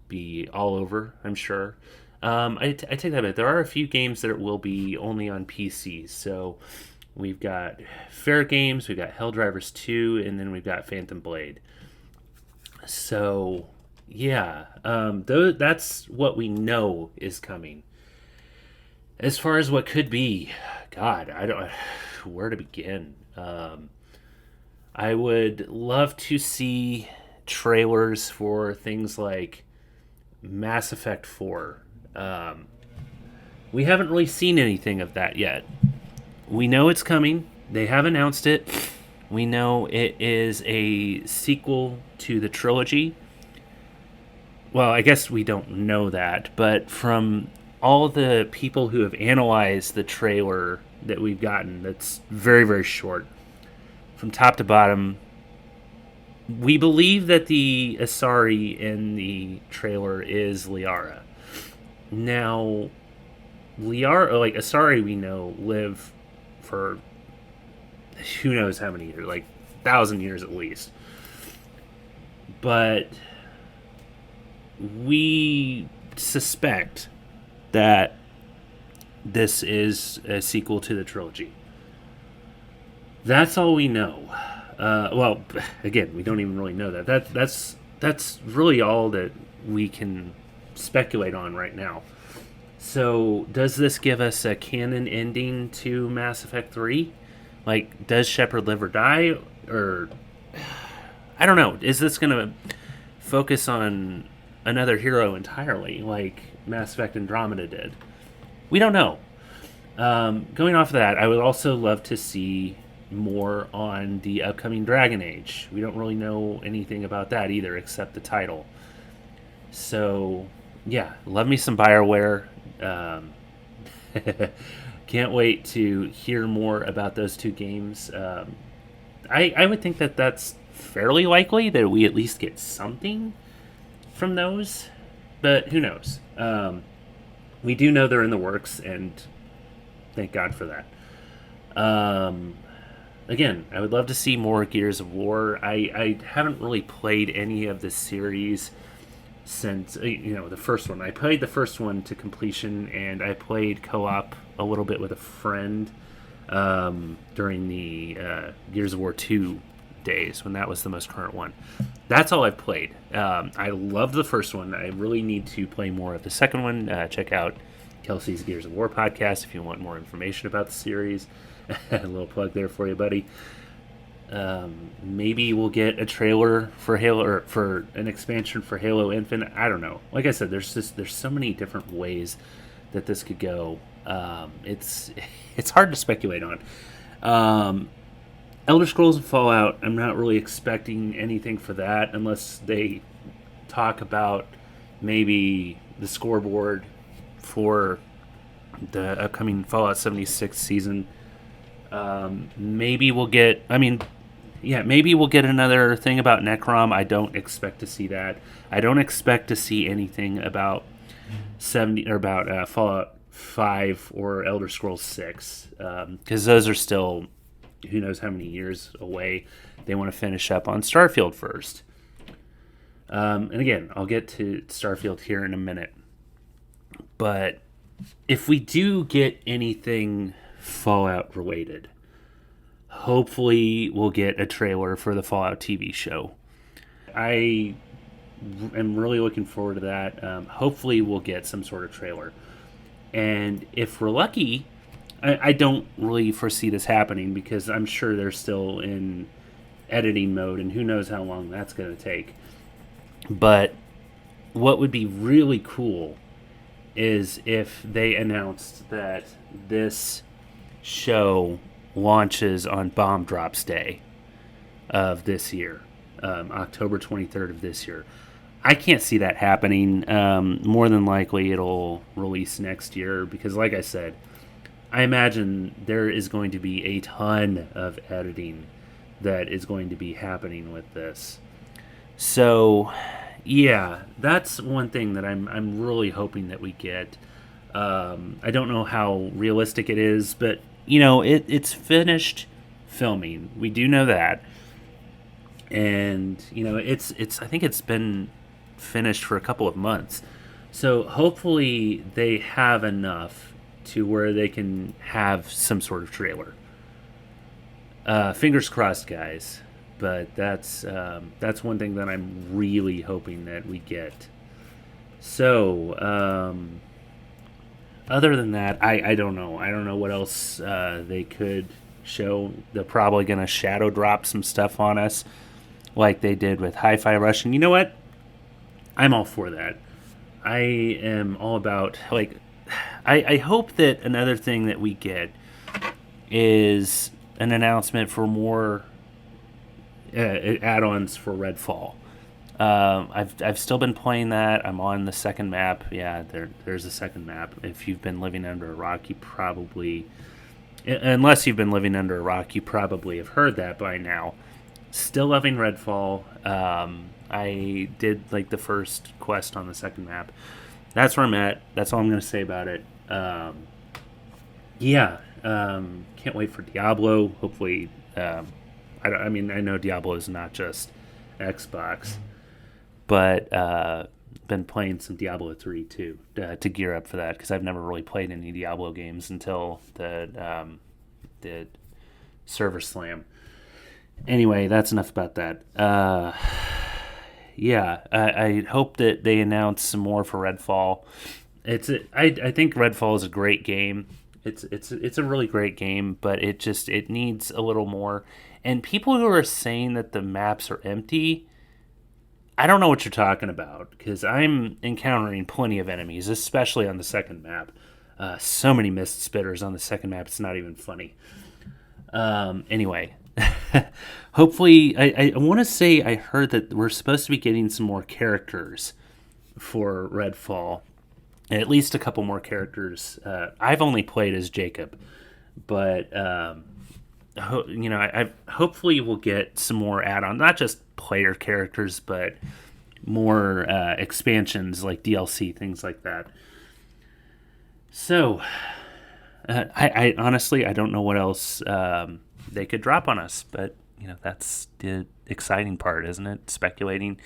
be all over, I'm sure. I take that back. There are a few games that will be only on PC. So we've got Fair Games, we've got Helldivers 2, and then we've got Phantom Blade. So, yeah, that's what we know is coming. As far as what could be, God, I don't where to begin. I would love to see trailers for things like Mass Effect 4. We haven't really seen anything of that yet. We know it's coming. They have announced it. We know it is a sequel to the trilogy. Well, I guess we don't know that, but from all the people who have analyzed the trailer that we've gotten, that's very, very short, from top to bottom, we believe that the Asari in the trailer is Liara. Now, Asari, we know, live for who knows how many years, like 1,000 years at least. But we suspect that this is a sequel to the trilogy. That's all we know. Well, again, we don't even really know that. That's really all that we can speculate on right now. So, does this give us a canon ending to Mass Effect 3? Like, does Shepard live or die? Or, I don't know. Is this going to focus on another hero entirely, like Mass Effect Andromeda did? We don't know. Going off of that, I would also love to see more on the upcoming Dragon Age. We don't really know anything about that either, except the title. So, yeah, love me some BioWare. Can't wait to hear more about those two games. I would think that that's fairly likely that we at least get something from those, but who knows? We do know they're in the works, and thank God for that. Again, I would love to see more Gears of War. I haven't really played any of the series since, the first one. I played the first one to completion, and I played co-op a little bit with a friend during the Gears of War 2 days, when that was the most current one. That's all I've played. I loved the first one. I really need to play more of the second one. Check out Kelsey's Gears of War podcast if you want more information about the series. A little plug there for you, buddy. Maybe we'll get a trailer for Halo, or for an expansion for Halo Infinite. I don't know. Like I said, there's so many different ways that this could go. It's hard to speculate on. Elder Scrolls and Fallout, I'm not really expecting anything for that unless they talk about maybe the scoreboard for the upcoming Fallout 76 season. Maybe we'll get another thing about Necrom. I don't expect to see that. I don't expect to see anything about Fallout 5 or Elder Scrolls 6, because those are still who knows how many years away. They want to finish up on Starfield first. And again, I'll get to Starfield here in a minute. But if we do get anything Fallout related, hopefully we'll get a trailer for the Fallout TV show. I am really looking forward to that. Hopefully we'll get some sort of trailer. And if we're lucky, I don't really foresee this happening because I'm sure they're still in editing mode and who knows how long that's going to take. But what would be really cool is if they announced that this show launches on Bomb Drops Day of this year, October 23rd of this year. I can't see that happening. More than likely it'll release next year because, like I said, I imagine there is going to be a ton of editing that is going to be happening with this. So, yeah, that's one thing that I'm really hoping that we get. I don't know how realistic it is, but it's finished filming. We do know that, and it's I think it's been finished for a couple of months. So hopefully they have enough to where they can have some sort of trailer. Fingers crossed, guys. But that's one thing that I'm really hoping that we get. So, other than that, I don't know. I don't know what else they could show. They're probably going to shadow drop some stuff on us like they did with Hi-Fi Rush. And you know what? I'm all for that. I am all about, I hope that another thing that we get is an announcement for more add-ons for Redfall. I've still been playing that. I'm on the second map. Yeah, there's a second map. If you've been living under a rock, you probably, unless you've been living under a rock, you probably have heard that by now. Still loving Redfall. I did the first quest on the second map. That's where I'm at. That's all I'm going to say about it. Can't wait for Diablo. Hopefully, I know Diablo is not just Xbox, but been playing some Diablo 3 too to gear up for that because I've never really played any Diablo games until the server slam. Anyway, that's enough about that. I hope that they announce some more for Redfall. I think Redfall is a great game. It's a really great game, but it needs a little more. And people who are saying that the maps are empty, I don't know what you're talking about because I'm encountering plenty of enemies, especially on the second map. So many mist spitters on the second map, it's not even funny. Anyway, hopefully, I want to say I heard that we're supposed to be getting some more characters for Redfall. At least a couple more characters. I've only played as Jacob, but hopefully we'll get some more add-on, not just player characters, but more expansions like DLC, things like that. So, I honestly I don't know what else they could drop on us, but that's the exciting part, isn't it? Speculating,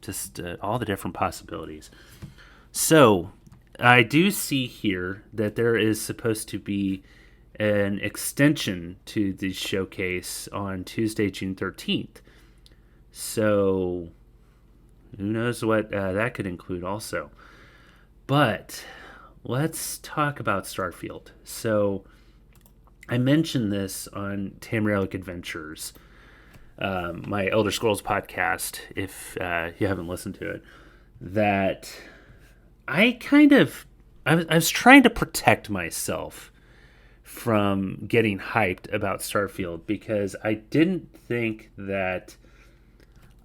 just all the different possibilities. So, I do see here that there is supposed to be an extension to the showcase on Tuesday, June 13th. So, who knows what that could include also. But, let's talk about Starfield. So, I mentioned this on Tamrielic Adventures, my Elder Scrolls podcast, if you haven't listened to it, that I was trying to protect myself from getting hyped about Starfield because I didn't think that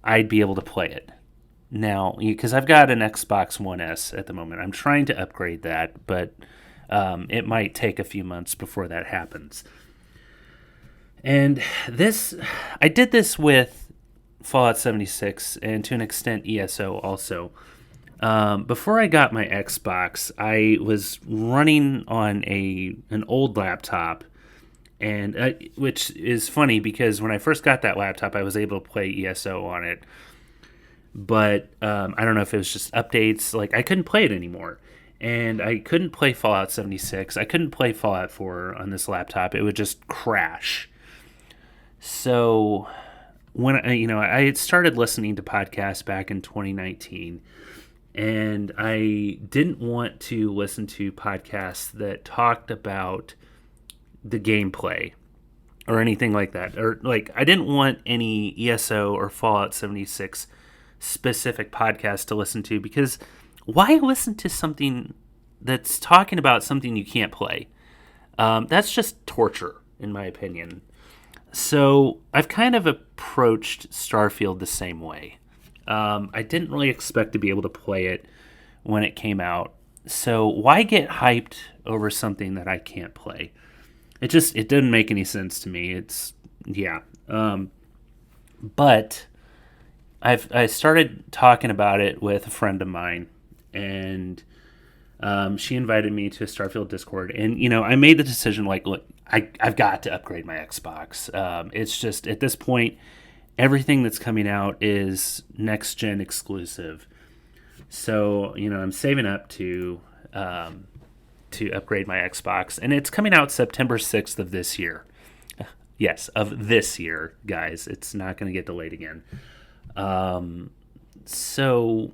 I'd be able to play it. Now, because I've got an Xbox One S at the moment. I'm trying to upgrade that, but it might take a few months before that happens. And I did this with Fallout 76 and to an extent ESO also. Before I got my Xbox, I was running on an old laptop, and which is funny because when I first got that laptop, I was able to play ESO on it. but I don't know if it was just updates. Like, I couldn't play it anymore. And I couldn't play Fallout 76. I couldn't play Fallout 4 on this laptop. It would just crash. So when I had started listening to podcasts back in 2019, and I didn't want to listen to podcasts that talked about the gameplay or anything like that. Or like, I didn't want any ESO or Fallout 76 specific podcasts to listen to, because why listen to something that's talking about something you can't play? That's just torture, in my opinion. So I've kind of approached Starfield the same way. I didn't really expect to be able to play it when it came out. So why get hyped over something that I can't play? It didn't make any sense to me. But I started talking about it with a friend of mine, and she invited me to a Starfield Discord, and I made the decision, like, look, I've got to upgrade my Xbox. It's just, at this point, everything that's coming out is next gen exclusive. So I'm saving up to upgrade my Xbox, and it's coming out September 6th of this year. Yes, of this year, guys. It's not going to get delayed again. So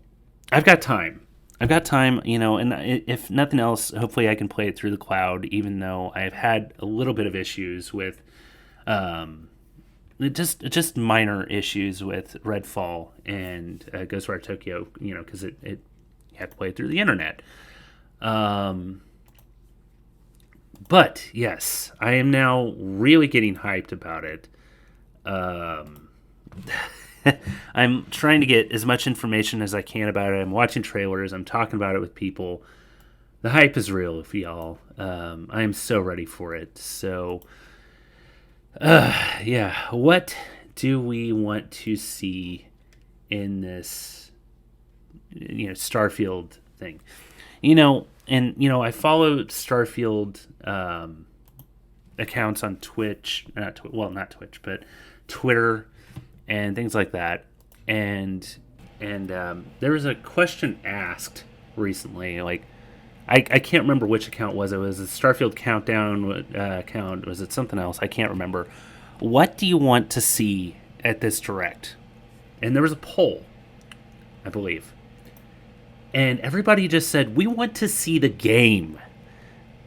I've got time. And if nothing else, hopefully I can play it through the cloud, even though I've had a little bit of issues with, just minor issues with Redfall and Ghostwire Tokyo, because you have to play it through the internet. But yes, I am now really getting hyped about it. I'm trying to get as much information as I can about it. I'm watching trailers. I'm talking about it with people. The hype is real, y'all. I am so ready for it. So, what do we want to see in this, Starfield thing? I follow Starfield accounts on Twitch, not Twitch, but Twitter and things like that. And there was a question asked recently, like, I can't remember which account was it. Was it Starfield Countdown account? Was it something else? I can't remember. What do you want to see at this Direct? And there was a poll, I believe. And everybody just said, we want to see the game.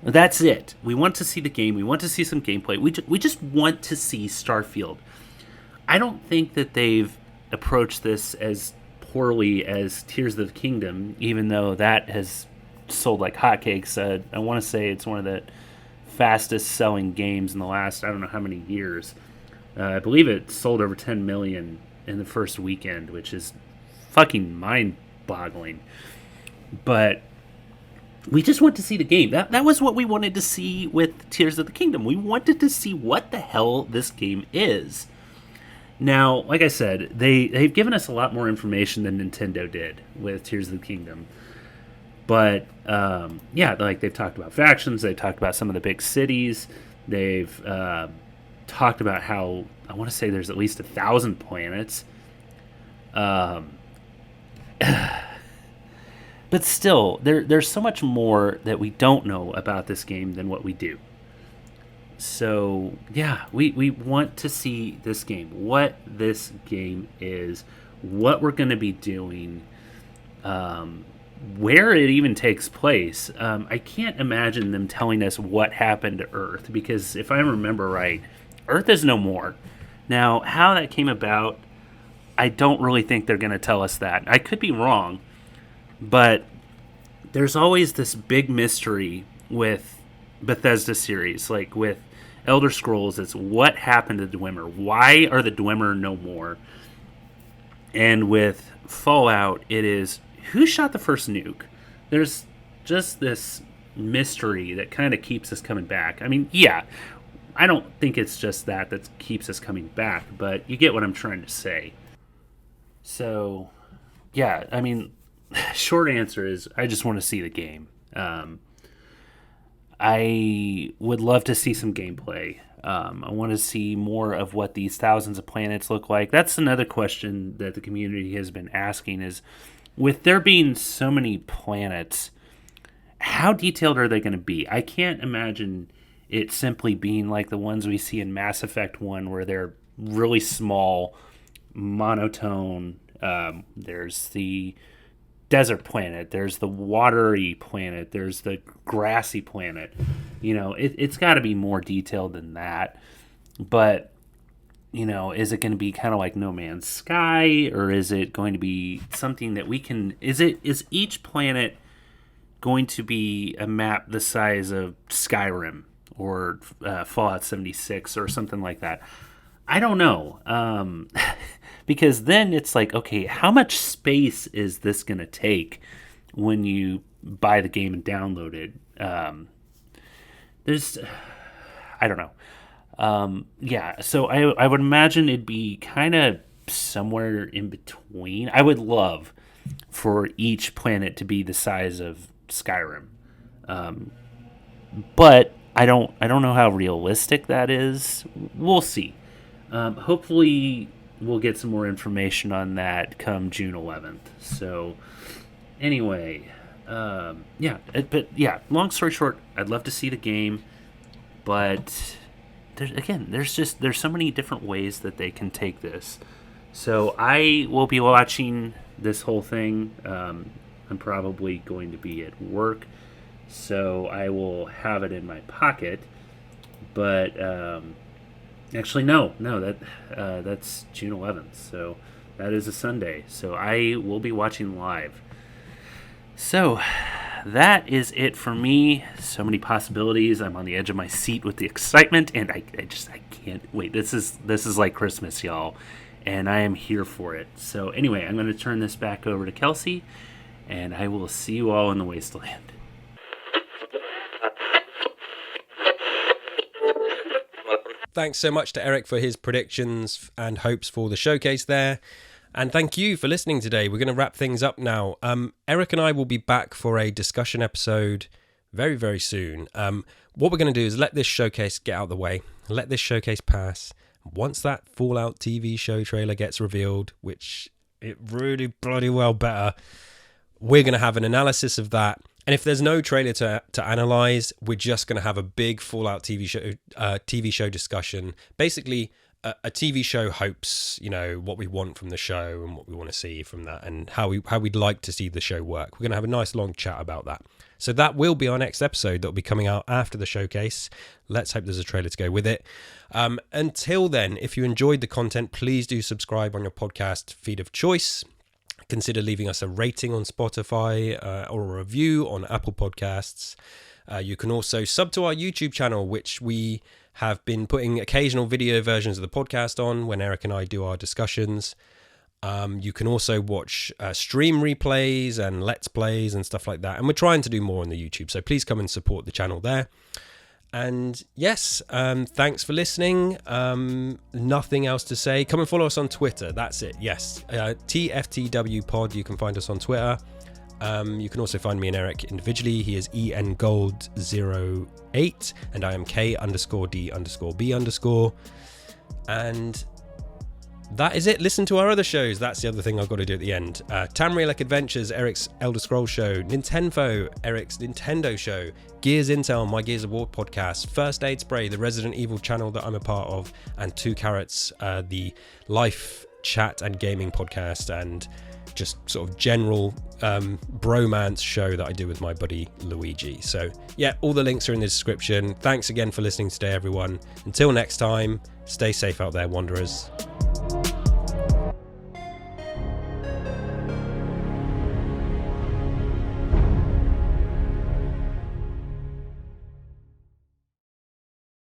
That's it. We want to see the game. We want to see some gameplay. We just want to see Starfield. I don't think that they've approached this as poorly as Tears of the Kingdom, even though that has sold like hotcakes. I want to say it's one of the fastest selling games in the last, I don't know how many years. I believe it sold over 10 million in the first weekend, which is fucking mind-boggling. But we just want to see the game. That was what we wanted to see with Tears of the Kingdom. We wanted to see what the hell this game is. Now, like I said, they've given us a lot more information than Nintendo did with Tears of the Kingdom. But, like they've talked about factions, they've talked about some of the big cities, they've talked about how, I want to say there's at least 1,000 planets. But still, there's so much more that we don't know about this game than what we do. So, yeah, we want to see this game, what this game is, what we're going to be doing, where it even takes place. I can't imagine them telling us what happened to Earth, because if I remember right, Earth is no more. Now, how that came about, I don't really think they're going to tell us that. I could be wrong, but there's always this big mystery with Bethesda series, like with Elder Scrolls. It's what happened to the Dwemer? Why are the Dwemer no more? And with Fallout, it is who shot the first nuke? There's just this mystery that kind of keeps us coming back. I mean, yeah, I don't think it's just that keeps us coming back, but you get what I'm trying to say. So, yeah, I mean, short answer is I just want to see the game. I would love to see some gameplay. I want to see more of what these thousands of planets look like. That's another question that the community has been asking is, with there being so many planets, how detailed are they going to be? I can't imagine it simply being like the ones we see in Mass Effect 1 where they're really small, monotone. There's the desert planet, there's the watery planet, there's the grassy planet. It's got to be more detailed than that. But is it going to be kind of like No Man's Sky, or is it going to be something that we can, is each planet going to be a map the size of Skyrim or Fallout 76 or something like that? I don't know. Because then it's like, okay, how much space is this going to take when you buy the game and download it? I don't know. So I would imagine it'd be kind of somewhere in between. I would love for each planet to be the size of Skyrim. But I don't know how realistic that is. We'll see. Hopefully we'll get some more information on that come June 11th. So anyway, long story short, I'd love to see the game, but there's so many different ways that they can take this. So I will be watching this whole thing. I'm probably going to be at work, so I will have it in my pocket. But actually, no, that's June 11th, so that is a Sunday. So I will be watching live. So that is it for me. So many possibilities. I'm on the edge of my seat with the excitement, and I can't wait. This is like Christmas, y'all, and I am here for it. So anyway, I'm going to turn this back over to Kelsey, and I will see you all in the wasteland. Thanks so much to Eric for his predictions and hopes for the showcase there. And thank you for listening today. We're going to wrap things up now. Eric and I will be back for a discussion episode very, very soon. What we're going to do is let this showcase get out of the way. Let this showcase pass. Once that Fallout TV show trailer gets revealed, which it really bloody well better, we're going to have an analysis of that. And if there's no trailer to analyze, we're just going to have a big Fallout TV show discussion. Basically, a TV show hopes, what we want from the show and what we want to see from that, and how we'd like to see the show work. We're going to have a nice long chat about that. So that will be our next episode that will be coming out after the showcase. Let's hope there's a trailer to go with it. Until then, if you enjoyed the content, please do subscribe on your podcast feed of choice. Consider leaving us a rating on Spotify or a review on Apple Podcasts. You can also sub to our YouTube channel, which we have been putting occasional video versions of the podcast on when Eric and I do our discussions. You can also watch stream replays and Let's Plays and stuff like that. And we're trying to do more on the YouTube, so please come and support the channel there. And yes, thanks for listening. Nothing else to say. Come and follow us on Twitter. That's it. Yes. TFTW pod. You can find us on Twitter. You can also find me and Eric individually. He is ENGold08 and I am K_D_B_. And that is it. Listen to our other shows. That's the other thing I've got to do at the end. Tamrielic Adventures, Eric's Elder Scrolls show. Nintendo, Eric's Nintendo show. Gears Intel, my Gears of War podcast. First Aid Spray, the Resident Evil channel that I'm a part of. And 2 Carrots, the life chat and gaming podcast. And just sort of general bromance show that I do with my buddy Luigi. So yeah, all the links are in the description. Thanks again for listening today, everyone. Until next time, stay safe out there, wanderers.